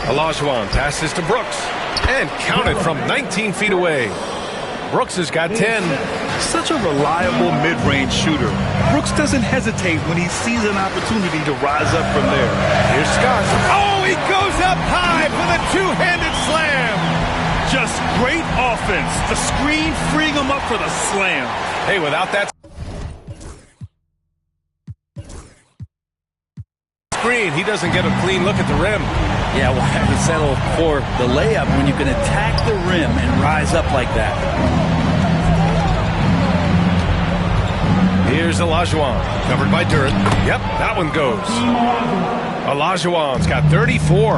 Olajuwon passes to Brooks. And counted from 19 feet away. Brooks has got 10. Such a reliable mid-range shooter. Brooks doesn't hesitate when he sees an opportunity to rise up from there. Here's Scott. Oh, he goes up high for the two-handed slam. Just great offense. The screen freeing him up for the slam. Hey, without that screen, he doesn't get a clean look at the rim. Yeah, we'll have to settle for the layup when you can attack the rim and rise up like that. Here's Olajuwon, covered by Durant. Yep, that one goes. Olajuwon's got 34.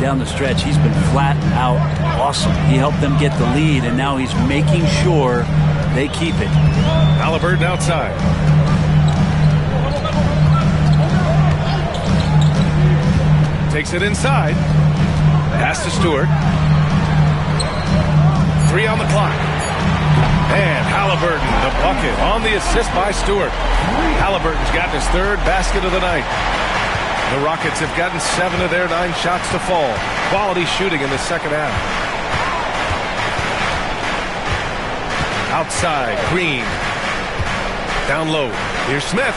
Down the stretch, he's been flat out awesome. He helped them get the lead, and now he's making sure they keep it. Halliburton outside. Takes it inside. Pass to Stewart. 3 on the clock. And Halliburton, the bucket on the assist by Stewart. Halliburton's gotten his 3rd basket of the night. The Rockets have gotten 7 of their 9 shots to fall. Quality shooting in the second half. Outside, Green. Down low. Here's Smith.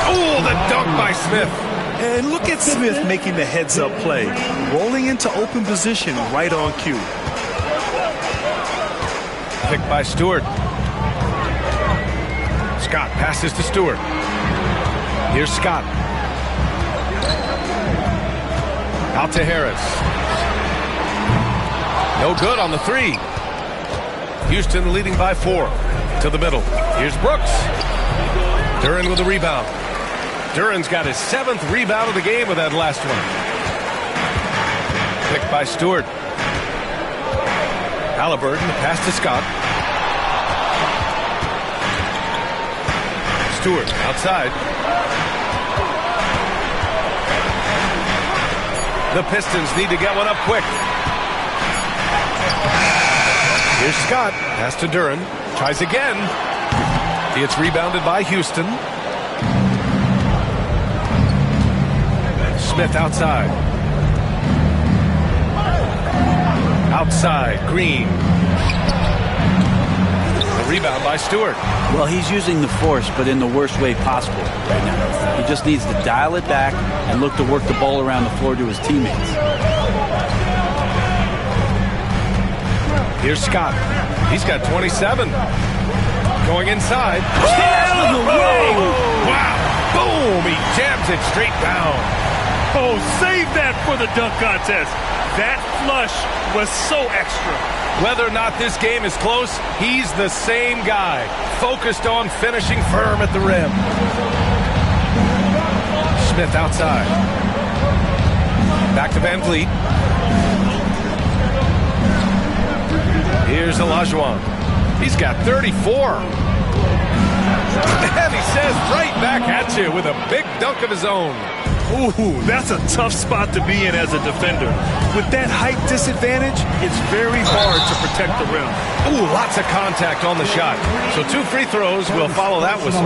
Oh, the dunk by Smith. And look at Smith making the heads-up play, rolling into open position right on cue. Picked by Stewart. Scott passes to Stewart. Here's Scott. Out to Harris. No good on the three. Houston leading by 4. To the middle. Here's Brooks. Duren with the rebound. Duren's got his 7th rebound of the game with that last one. Picked by Stewart. Halliburton, pass to Scott. Stewart outside. The Pistons need to get one up quick. Here's Scott. Pass to Duren. Tries again. It's rebounded by Houston. Smith outside. Outside, Green. The rebound by Stewart. Well, he's using the force, but in the worst way possible right now. He just needs to dial it back and look to work the ball around the floor to his teammates. Here's Scott. He's got 27. Going inside. Out of the way! Wow! Boom! He jams it straight down. Oh, save that for the dunk contest. That flush was so extra. Whether or not this game is close, he's the same guy, focused on finishing firm at the rim. Smith outside. Back to Van Vliet. Here's Olajuwon. He's got 34. And he says right back at you with a big dunk of his own. Ooh, that's a tough spot to be in as a defender. With that height disadvantage, it's very hard to protect the rim. Ooh, lots of contact on the shot. So 2 free throws will follow that whistle.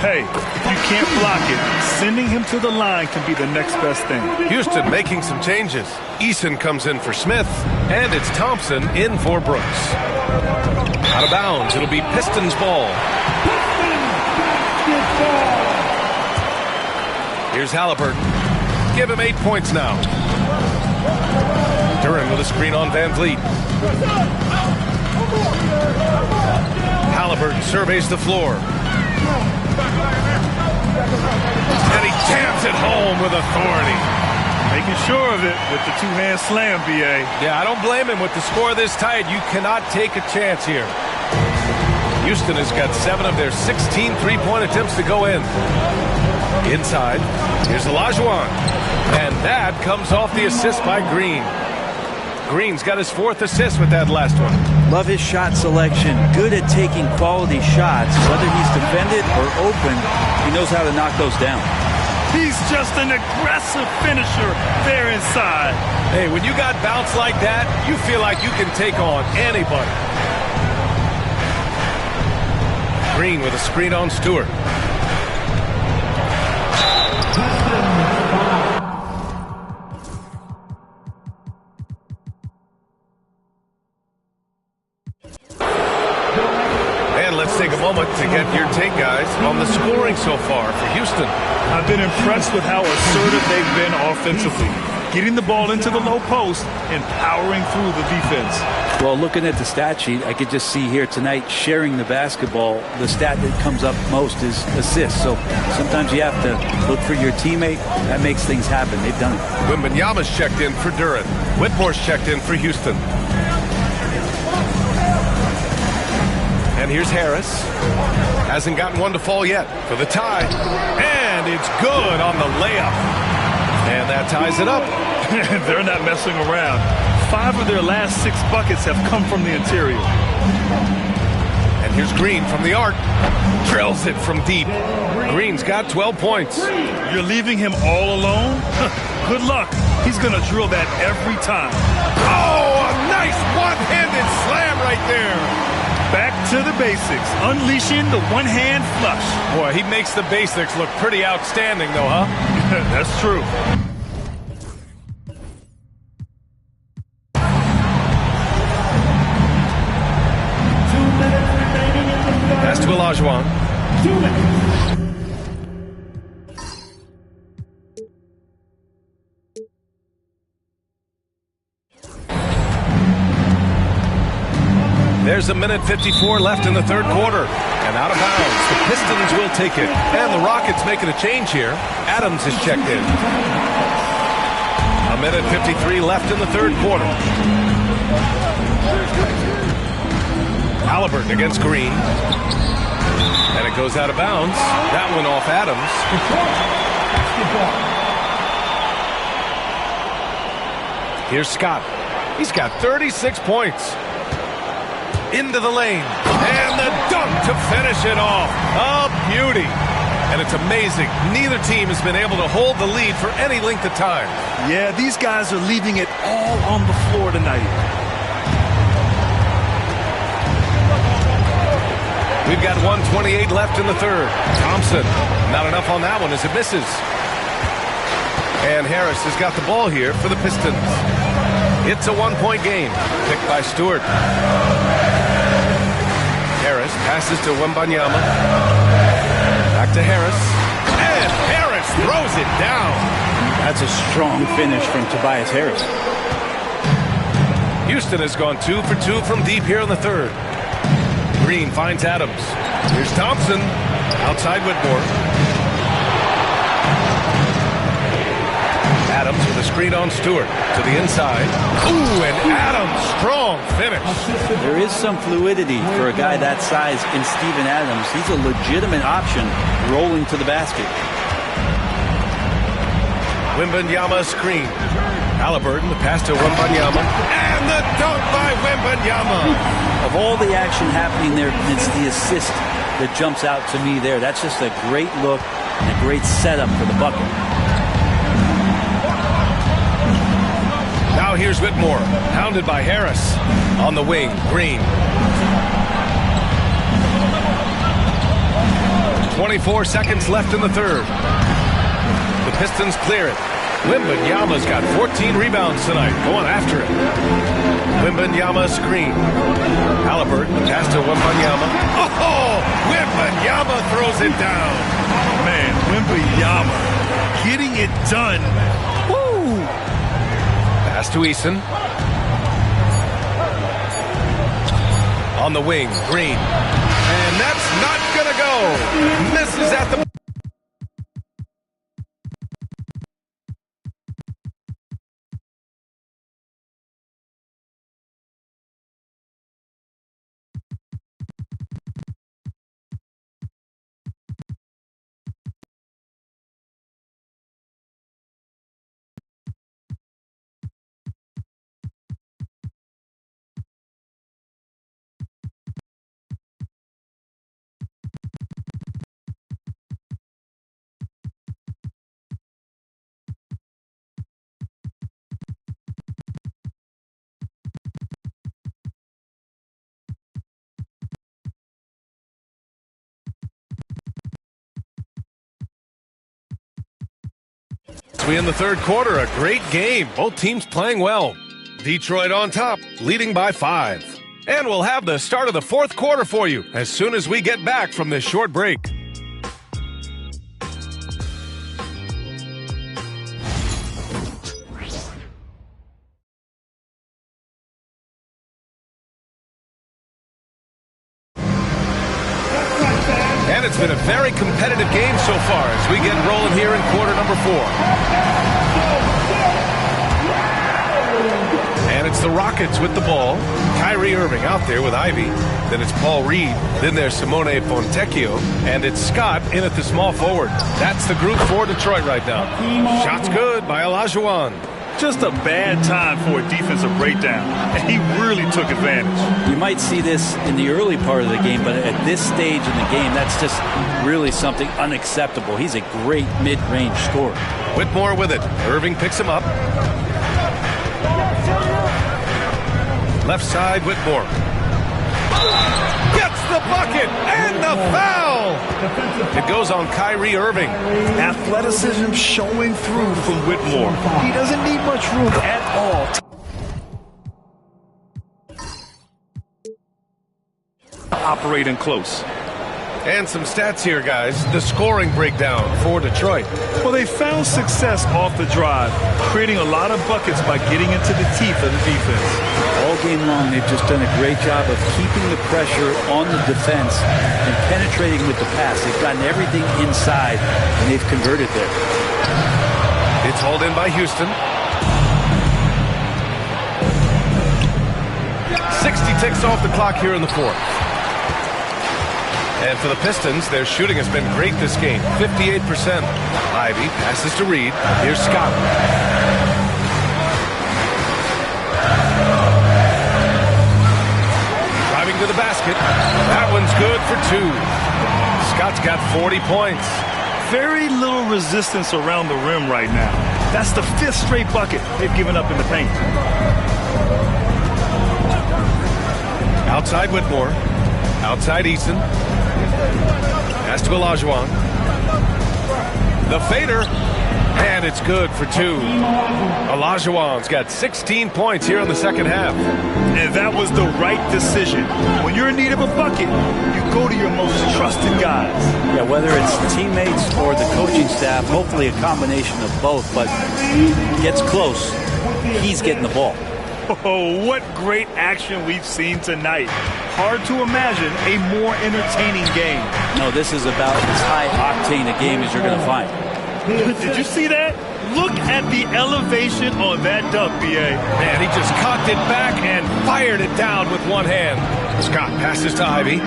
Hey, if you can't block it, sending him to the line can be the next best thing. Houston making some changes. Eason comes in for Smith, and it's Thompson in for Brooks. Out of bounds, it'll be Pistons ball. Here's Halliburton. Give him 8 points now. Duren with a screen on Van Vliet. Halliburton surveys the floor. And he jams it home with authority. Making sure of it with the two-hand slam, B.A. Yeah, I don't blame him. With the score this tight, you cannot take a chance here. Houston has got 7 of their 16 three-point attempts to go in. Inside, here's Olajuwon. And that comes off the assist by Green. Green's got his 4th assist with that last one. Love his shot selection. Good at taking quality shots. Whether he's defended or open, he knows how to knock those down. He's just an aggressive finisher there inside. Hey, when you got bounce like that, you feel like you can take on anybody. Green with a screen on Stewart. And let's take a moment to get your take, guys, on the scoring so far for Houston. I've been impressed with how assertive they've been offensively, getting the ball into the low post and powering through the defense. Well, looking at the stat sheet, I could just see here tonight sharing the basketball. The stat that comes up most is assists. So sometimes you have to look for your teammate. That makes things happen. They've done it. Wembanyama's checked in for Duren. Whitmore's checked in for Houston. And here's Harris. Hasn't gotten one to fall yet for the tie. And it's good on the layup. And that ties it up. They're not messing around. 5 of their last 6 buckets have come from the interior. And here's Green from the arc. Drills it from deep. Green's got 12 points. You're leaving him all alone? Good luck. He's going to drill that every time. Oh, a nice one-handed slam right there. Back to the basics. Unleashing the one-hand flush. Boy, he makes the basics look pretty outstanding, though, huh? That's true. Pass to Olajuwon. There's a minute 54 left in the third quarter. And out of bounds, the Pistons will take it. And the Rockets making a change here. Adams is checked in. A minute 53 left in the third quarter. Halliburton against Green. And it goes out of bounds. That one off Adams. Here's Scott. He's got 36 points. Into the lane. And the dunk to finish it off. A beauty. And it's amazing. Neither team has been able to hold the lead for any length of time. Yeah, these guys are leaving it all on the floor tonight. We've got 1:28 left in the third. Thompson, not enough on that one as it misses. And Harris has got the ball here for the Pistons. It's a one-point game. Picked by Stewart. Harris passes to Wembanyama. Back to Harris. And Harris throws it down. That's a strong finish from Tobias Harris. Houston has gone 2 for 2 from deep here in the third. Green finds Adams. Here's Thompson. Outside Whitmore. Adams with a screen on Stewart. To the inside. Ooh, and Adams. Strong finish. There is some fluidity for a guy that size in Steven Adams. He's a legitimate option rolling to the basket. Wembanyama screen. Halliburton, the pass to Wembanyama. And the dunk by Wembanyama. Of all the action happening there, it's the assist that jumps out to me there. That's just a great look and a great setup for the bucket. Now here's Whitmore, pounded by Harris. On the wing, Green. 24 seconds left in the third. The Pistons clear it. Wembanyama's got 14 rebounds tonight, going after it. Wembanyama screen. Halliburton, pass to Wembanyama. Oh, Wembanyama throws it down. Man, Wembanyama getting it done. Woo! Pass to Eason. On the wing, Green. And that's not gonna go. Misses at the... We in the third quarter, a great game. Both teams playing well. Detroit on top, leading by 5. And we'll have the start of the fourth quarter for you as soon as we get back from this short break. And it's been a very competitive game so far as we get rolling here in quarter number 4. And it's the Rockets with the ball. Kyrie Irving out there with Ivy. Then it's Paul Reed. Then there's Simone Fontecchio. And it's Scott in at the small forward. That's the group for Detroit right now. Shots good by Olajuwon. Just a bad time for a defensive breakdown, and he really took advantage. You might see this in the early part of the game, but at this stage in the game, that's just really something unacceptable. He's a great mid-range scorer. Whitmore with it. Irving picks him up. Left side, Whitmore. Gets the bucket and the foul. It goes on Kyrie Irving. Athleticism showing through from Whitmore. He doesn't need much room at all. Operating close. And some stats here, guys. The scoring breakdown for Detroit. Well, they found success off the drive, creating a lot of buckets by getting into the teeth of the defense. All game long, they've just done a great job of keeping the pressure on the defense and penetrating with the pass. They've gotten everything inside, and they've converted there. It's hauled in by Houston. 60 ticks off the clock here in the fourth. And for the Pistons, their shooting has been great this game, 58%. Ivy passes to Reed. Here's Scott. Driving to the basket. That one's good for 2. Scott's got 40 points. Very little resistance around the rim right now. That's the 5th straight bucket they've given up in the paint. Outside Whitmore. Outside Eason. Pass to Olajuwon. The fader. And it's good for 2. Olajuwon's got 16 points here in the second half. And that was the right decision. When you're in need of a bucket, you go to your most trusted guys. Yeah, whether it's teammates or the coaching staff, hopefully a combination of both, but gets close, he's getting the ball. Oh, what great action we've seen tonight. Hard to imagine a more entertaining game. No, this is about as high-octane a game as you're going to find. Did you see that? Look at the elevation on that dunk, B.A. Man, he just cocked it back and fired it down with one hand. Scott passes to Ivy.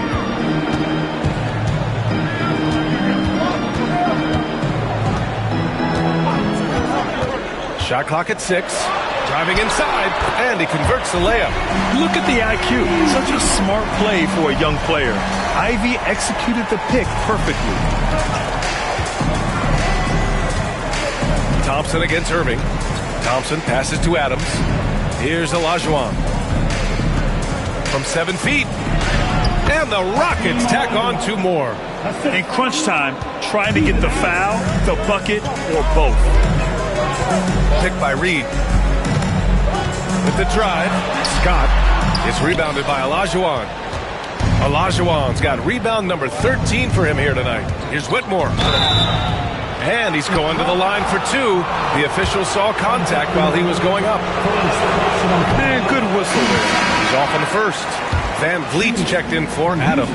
Shot clock at 6. Driving inside, and he converts the layup. Look at the IQ. Such a smart play for a young player. Ivy executed the pick perfectly. Thompson against Irving. Thompson passes to Adams. Here's Olajuwon. From 7 feet. And the Rockets tack on 2 more. In crunch time, trying to get the foul, the bucket, or both. Picked by Reed. With the drive, Scott is rebounded by Olajuwon. Olajuwon's got rebound number 13 for him here tonight. Here's Whitmore. And he's going to the line for 2. The official saw contact while he was going up. And good whistle there. He's off on the first. Van Vliet's checked in for Adams.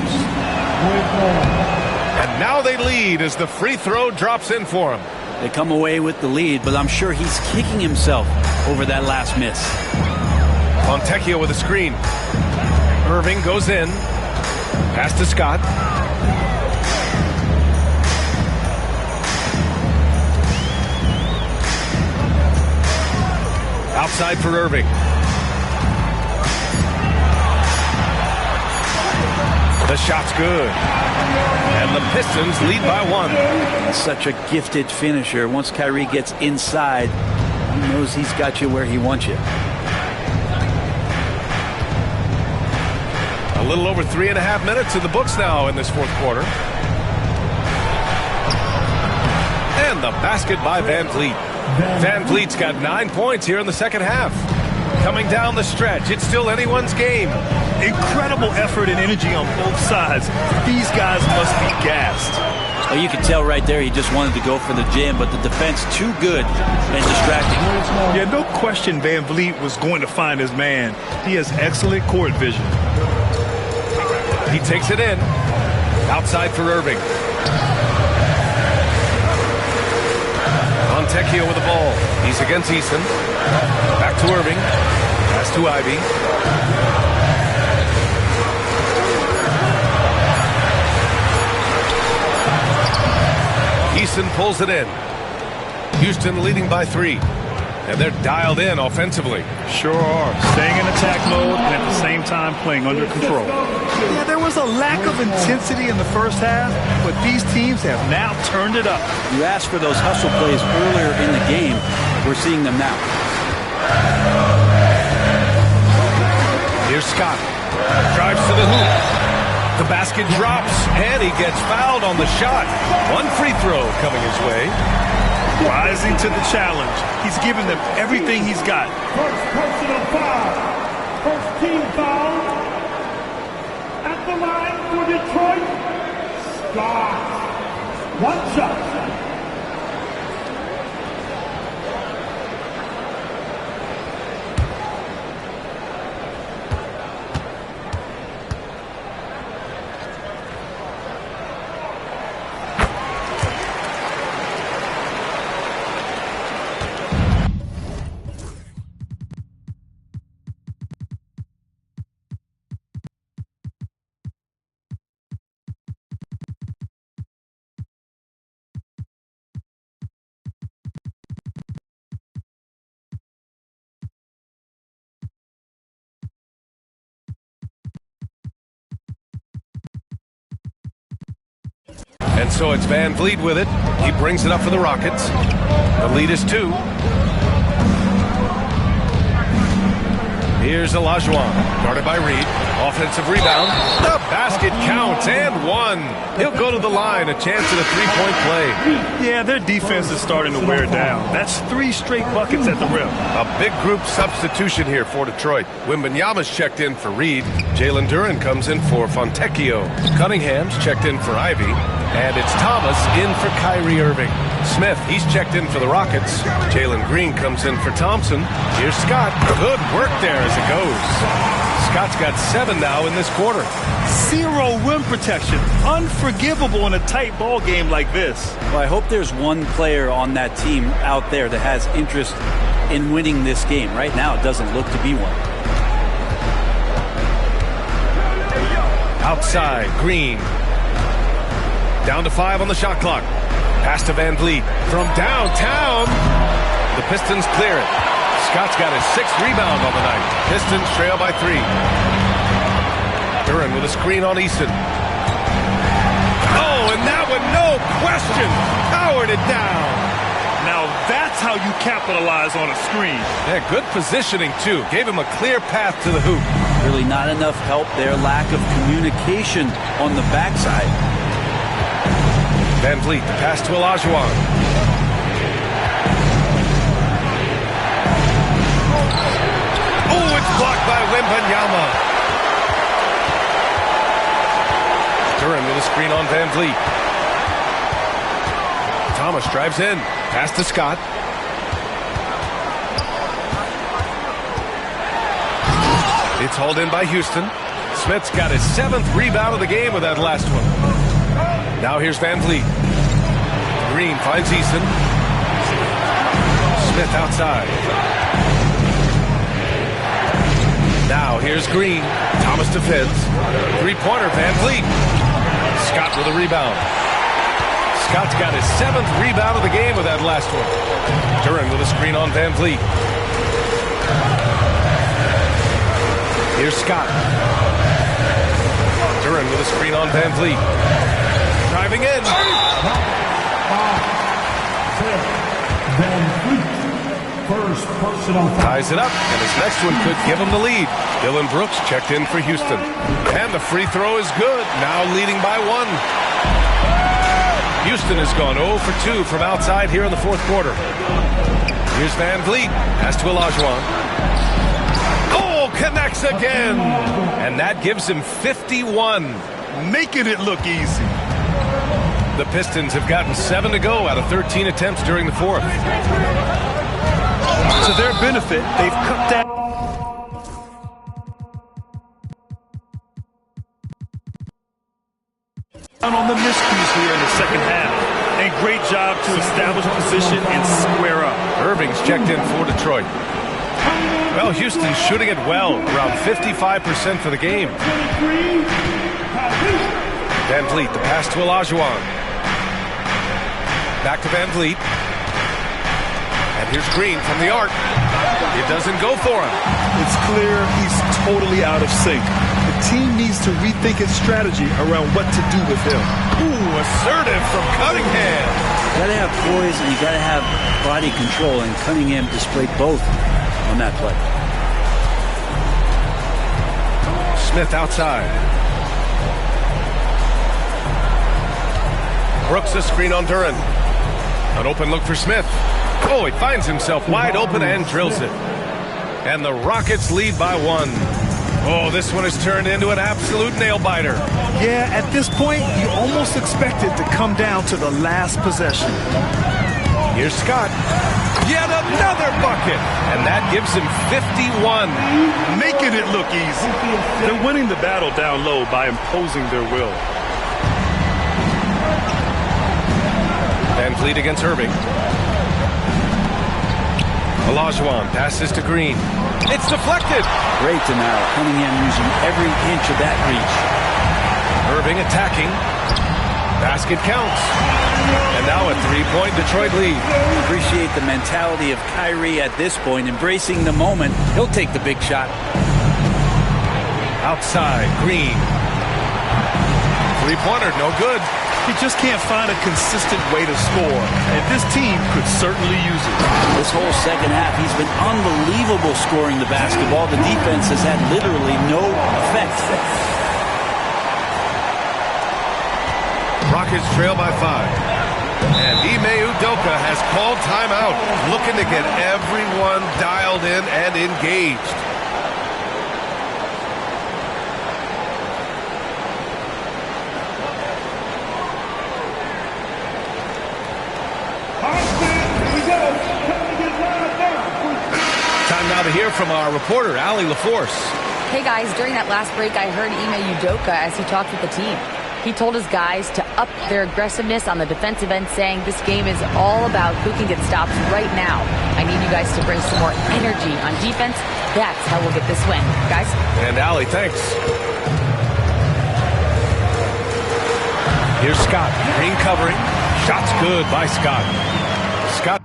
And now they lead as the free throw drops in for him. They come away with the lead, but I'm sure he's kicking himself over that last miss. Fontecchio with a screen. Irving goes in. Pass to Scott. Outside for Irving. The shot's good. And the Pistons lead by 1. Such a gifted finisher. Once Kyrie gets inside, he knows he's got you where he wants you. A little over 3.5 minutes in the books now in this fourth quarter. And the basket by Van Vliet. Van Vliet's got 9 points here in the second half. Coming down the stretch, it's still anyone's game. Incredible effort and energy on both sides. These guys must be gassed. Well, you can tell right there he just wanted to go for the jam, but the defense too good and distracting. Yeah, no question Van Vliet was going to find his man. He has excellent court vision. He takes it in. Outside for Irving. Fontecchio with the ball. He's against Eason. Back to Irving. Pass to Ivy. Eason pulls it in. Houston leading by 3. And they're dialed in offensively. Sure are. Staying in attack mode and at the same time playing under control. Yeah, there was a lack of intensity in the first half, but these teams have now turned it up. You asked for those hustle plays earlier in the game. We're seeing them now. Here's Scott. Drives to the hoop. The basket drops, and he gets fouled on the shot. 1 free throw coming his way. Rising to the challenge. He's given them everything he's got. First personal foul. First team foul. At the line for Detroit, Scott. One shot. And so it's Van Vliet with it. He brings it up for the Rockets. The lead is 2. Here's Olajuwon, guarded by Reed. Offensive rebound. The basket counts and 1. He'll go to the line, a chance at a three-point play. Yeah, their defense is starting to wear down. That's 3 straight buckets at the rim. A big group substitution here for Detroit. Wembanyama's checked in for Reed. Jalen Duren comes in for Fontecchio. Cunningham's checked in for Ivy. And it's Thomas in for Kyrie Irving. Smith, he's checked in for the Rockets. Jalen Green comes in for Thompson. Here's Scott. Good work there as it goes. Scott's got 7 now in this quarter. 0 rim protection. Unforgivable in a tight ball game like this. Well, I hope there's one player on that team out there that has interest in winning this game. Right now, it doesn't look to be one. Outside, Green. Down to 5 on the shot clock. Pass to Van Vliet. From downtown, the Pistons clear it. Scott's got his 6th rebound on the night. Pistons trail by 3. Duren with a screen on Easton. Oh, and that one, no question, powered it down. Now that's how you capitalize on a screen. Yeah, good positioning, too. Gave him a clear path to the hoop. Really not enough help there. Lack of communication on the backside. Van Vliet, the pass to Olajuwon. Oh, it's blocked by Wembanyama. Duren with a screen on Van Vliet. Thomas drives in. Pass to Scott. It's hauled in by Houston. Smith's got his 7th rebound of the game with that last one. Now here's Van Vliet. Green finds Easton. Smith outside. Now here's Green. Thomas defends. Three-pointer, Van Vliet. Scott with a rebound. Scott's got his 7th rebound of the game with that last one. Duren with a screen on Van Vliet. Here's Scott. Duren with a screen on Van Vliet. Driving in. First personal foul. Ties it up, and his next one could give him the lead. Dylan Brooks checked in for Houston. And the free throw is good, now leading by 1. Houston has gone 0 for 2 from outside here in the 4th quarter. Here's Van Vliet. Pass to Olajuwon. Oh, connects again. And that gives him 51. Making it look easy. The Pistons have gotten 7 to go out of 13 attempts during the 4th. To their benefit, they've cut down on the miscues here in the second half. And great job to establish position and square up. Irving's checked in for Detroit. Well, Houston's shooting it well, around 55% for the game. Van Vliet, the pass to Olajuwon. Back to Van Vliet. And here's Green from the arc. It doesn't go for him. It's clear he's totally out of sync. The team needs to rethink its strategy around what to do with him. Ooh, assertive from Cunningham. You gotta have poise and you gotta have body control, and Cunningham displayed both on that play. Smith outside. Brooks a screen on Duren. An open look for Smith. Oh, he finds himself wide open and drills it. And the Rockets lead by 1. Oh, this one has turned into an absolute nail-biter. Yeah, at this point, you almost expect it to come down to the last possession. Here's Scott. Yet another bucket. And that gives him 51. Making it look easy. They're winning the battle down low by imposing their will. Van Vliet against Irving. Olajuwon passes to Green. It's deflected. Great denial. Cunningham using every inch of that reach. Irving attacking. Basket counts. And now a three-point Detroit lead. Appreciate the mentality of Kyrie at this point, embracing the moment. He'll take the big shot. Outside, Green. Three-pointer, no good. He just can't find a consistent way to score, and this team could certainly use it. This whole second half, he's been unbelievable scoring the basketball. The defense has had literally no effect. Rockets trail by 5. And Ime Udoka has called timeout, looking to get everyone dialed in and engaged. Time now to hear from our reporter, Allie LaForce. Hey guys, during that last break, I heard Ime Udoka as he talked with the team. He told his guys to up their aggressiveness on the defensive end, saying this game is all about who can get stops right now. I need you guys to bring some more energy on defense. That's how we'll get this win. Guys? And Allie, thanks. Here's Scott. Green covering. Shot's good by Scott. Scott.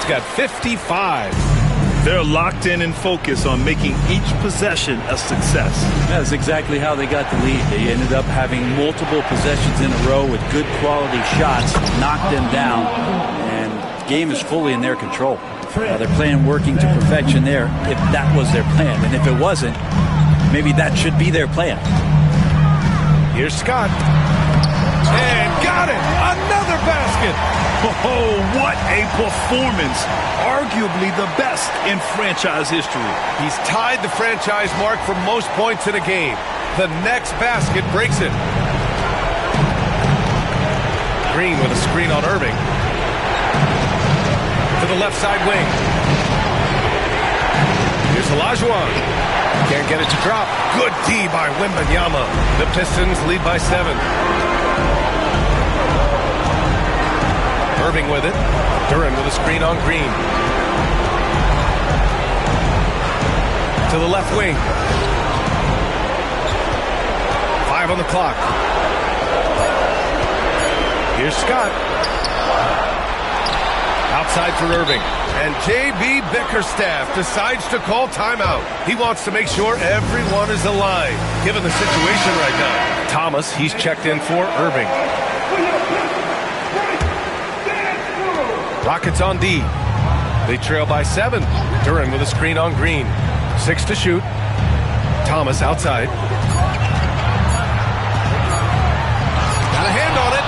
Got 55. They're locked in and focused on making each possession a success. That's exactly how they got the lead. They ended up having multiple possessions in a row with good quality shots, knocked them down, and the game is fully in their control. They're playing working to perfection there, if that was their plan. And if it wasn't, maybe that should be their plan. Here's Scott. And got it! Another basket! Oh, what a performance. Arguably the best in franchise history. He's tied the franchise mark for most points in a game. The next basket breaks it. Green with a screen on Irving. To the left side wing. Here's Olajuwon. Can't get it to drop. Good D by Wembanyama. The Pistons lead by 7. Irving with it. Duran with a screen on Green. To the left wing. 5 on the clock. Here's Scott. Outside for Irving. And J.B. Bickerstaff decides to call timeout. He wants to make sure everyone is alive, given the situation right now. Thomas, he's checked in for Irving. Rockets on D. They trail by 7. Duran with a screen on Green. 6 to shoot. Thomas outside. Got a hand on it.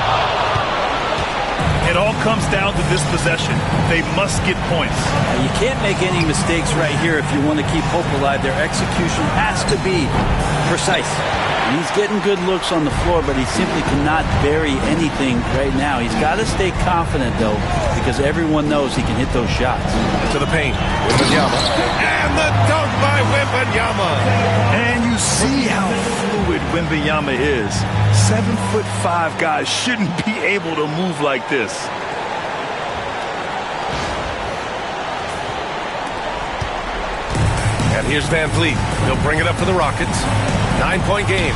It all comes down to this possession. They must get points. You can't make any mistakes right here if you want to keep hope alive. Their execution has to be precise. And he's getting good looks on the floor, but he simply cannot bury anything right now. He's got to stay confident, though, because everyone knows he can hit those shots. To the paint. Wembanyama. And the dunk by Wembanyama. And you see how fluid Wembanyama is. 7'5" guys shouldn't be able to move like this. And here's Van Vliet. He'll bring it up for the Rockets. 9-point game.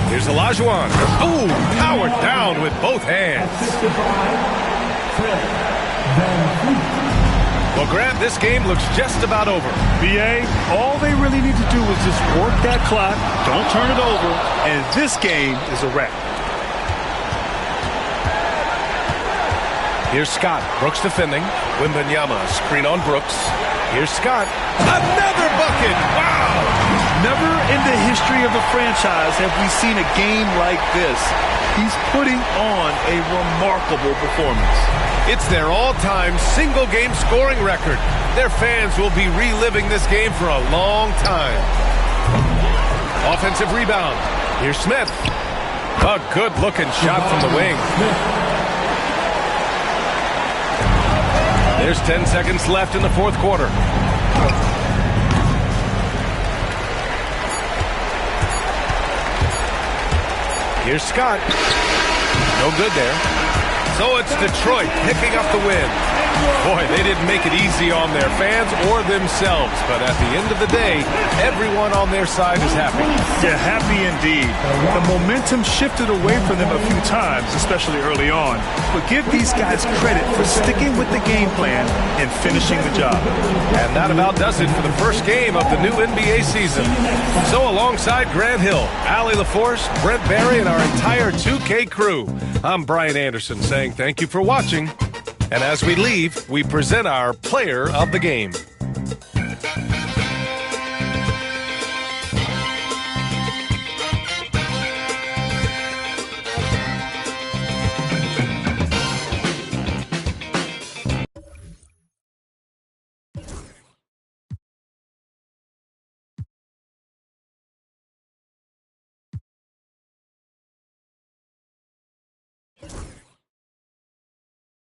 Here's Olajuwon. Ooh, powered down with both hands. Well, Grant, this game looks just about over. BA, all they really need to do is just work that clock, don't turn it over, and this game is a wrap. Here's Scott. Brooks defending. Wembanyama, screen on Brooks. Here's Scott. Another bucket! Wow! Never in the history of the franchise have we seen a game like this. He's putting on a remarkable performance. It's their all-time single-game scoring record. Their fans will be reliving this game for a long time. Offensive rebound. Here's Smith. A good-looking shot from the wing. There's 10 seconds left in the fourth quarter. Here's Scott. No good there. So it's Detroit picking up the win. Boy, they didn't make it easy on their fans or themselves. But at the end of the day, everyone on their side is happy. Yeah, happy indeed. The momentum shifted away from them a few times, especially early on. But give these guys credit for sticking with the game plan and finishing the job. And that about does it for the first game of the new NBA season. So alongside Grant Hill, Allie LaForce, Brent Barry, and our entire 2K crew, I'm Brian Anderson saying thank you for watching. And as we leave, we present our player of the game.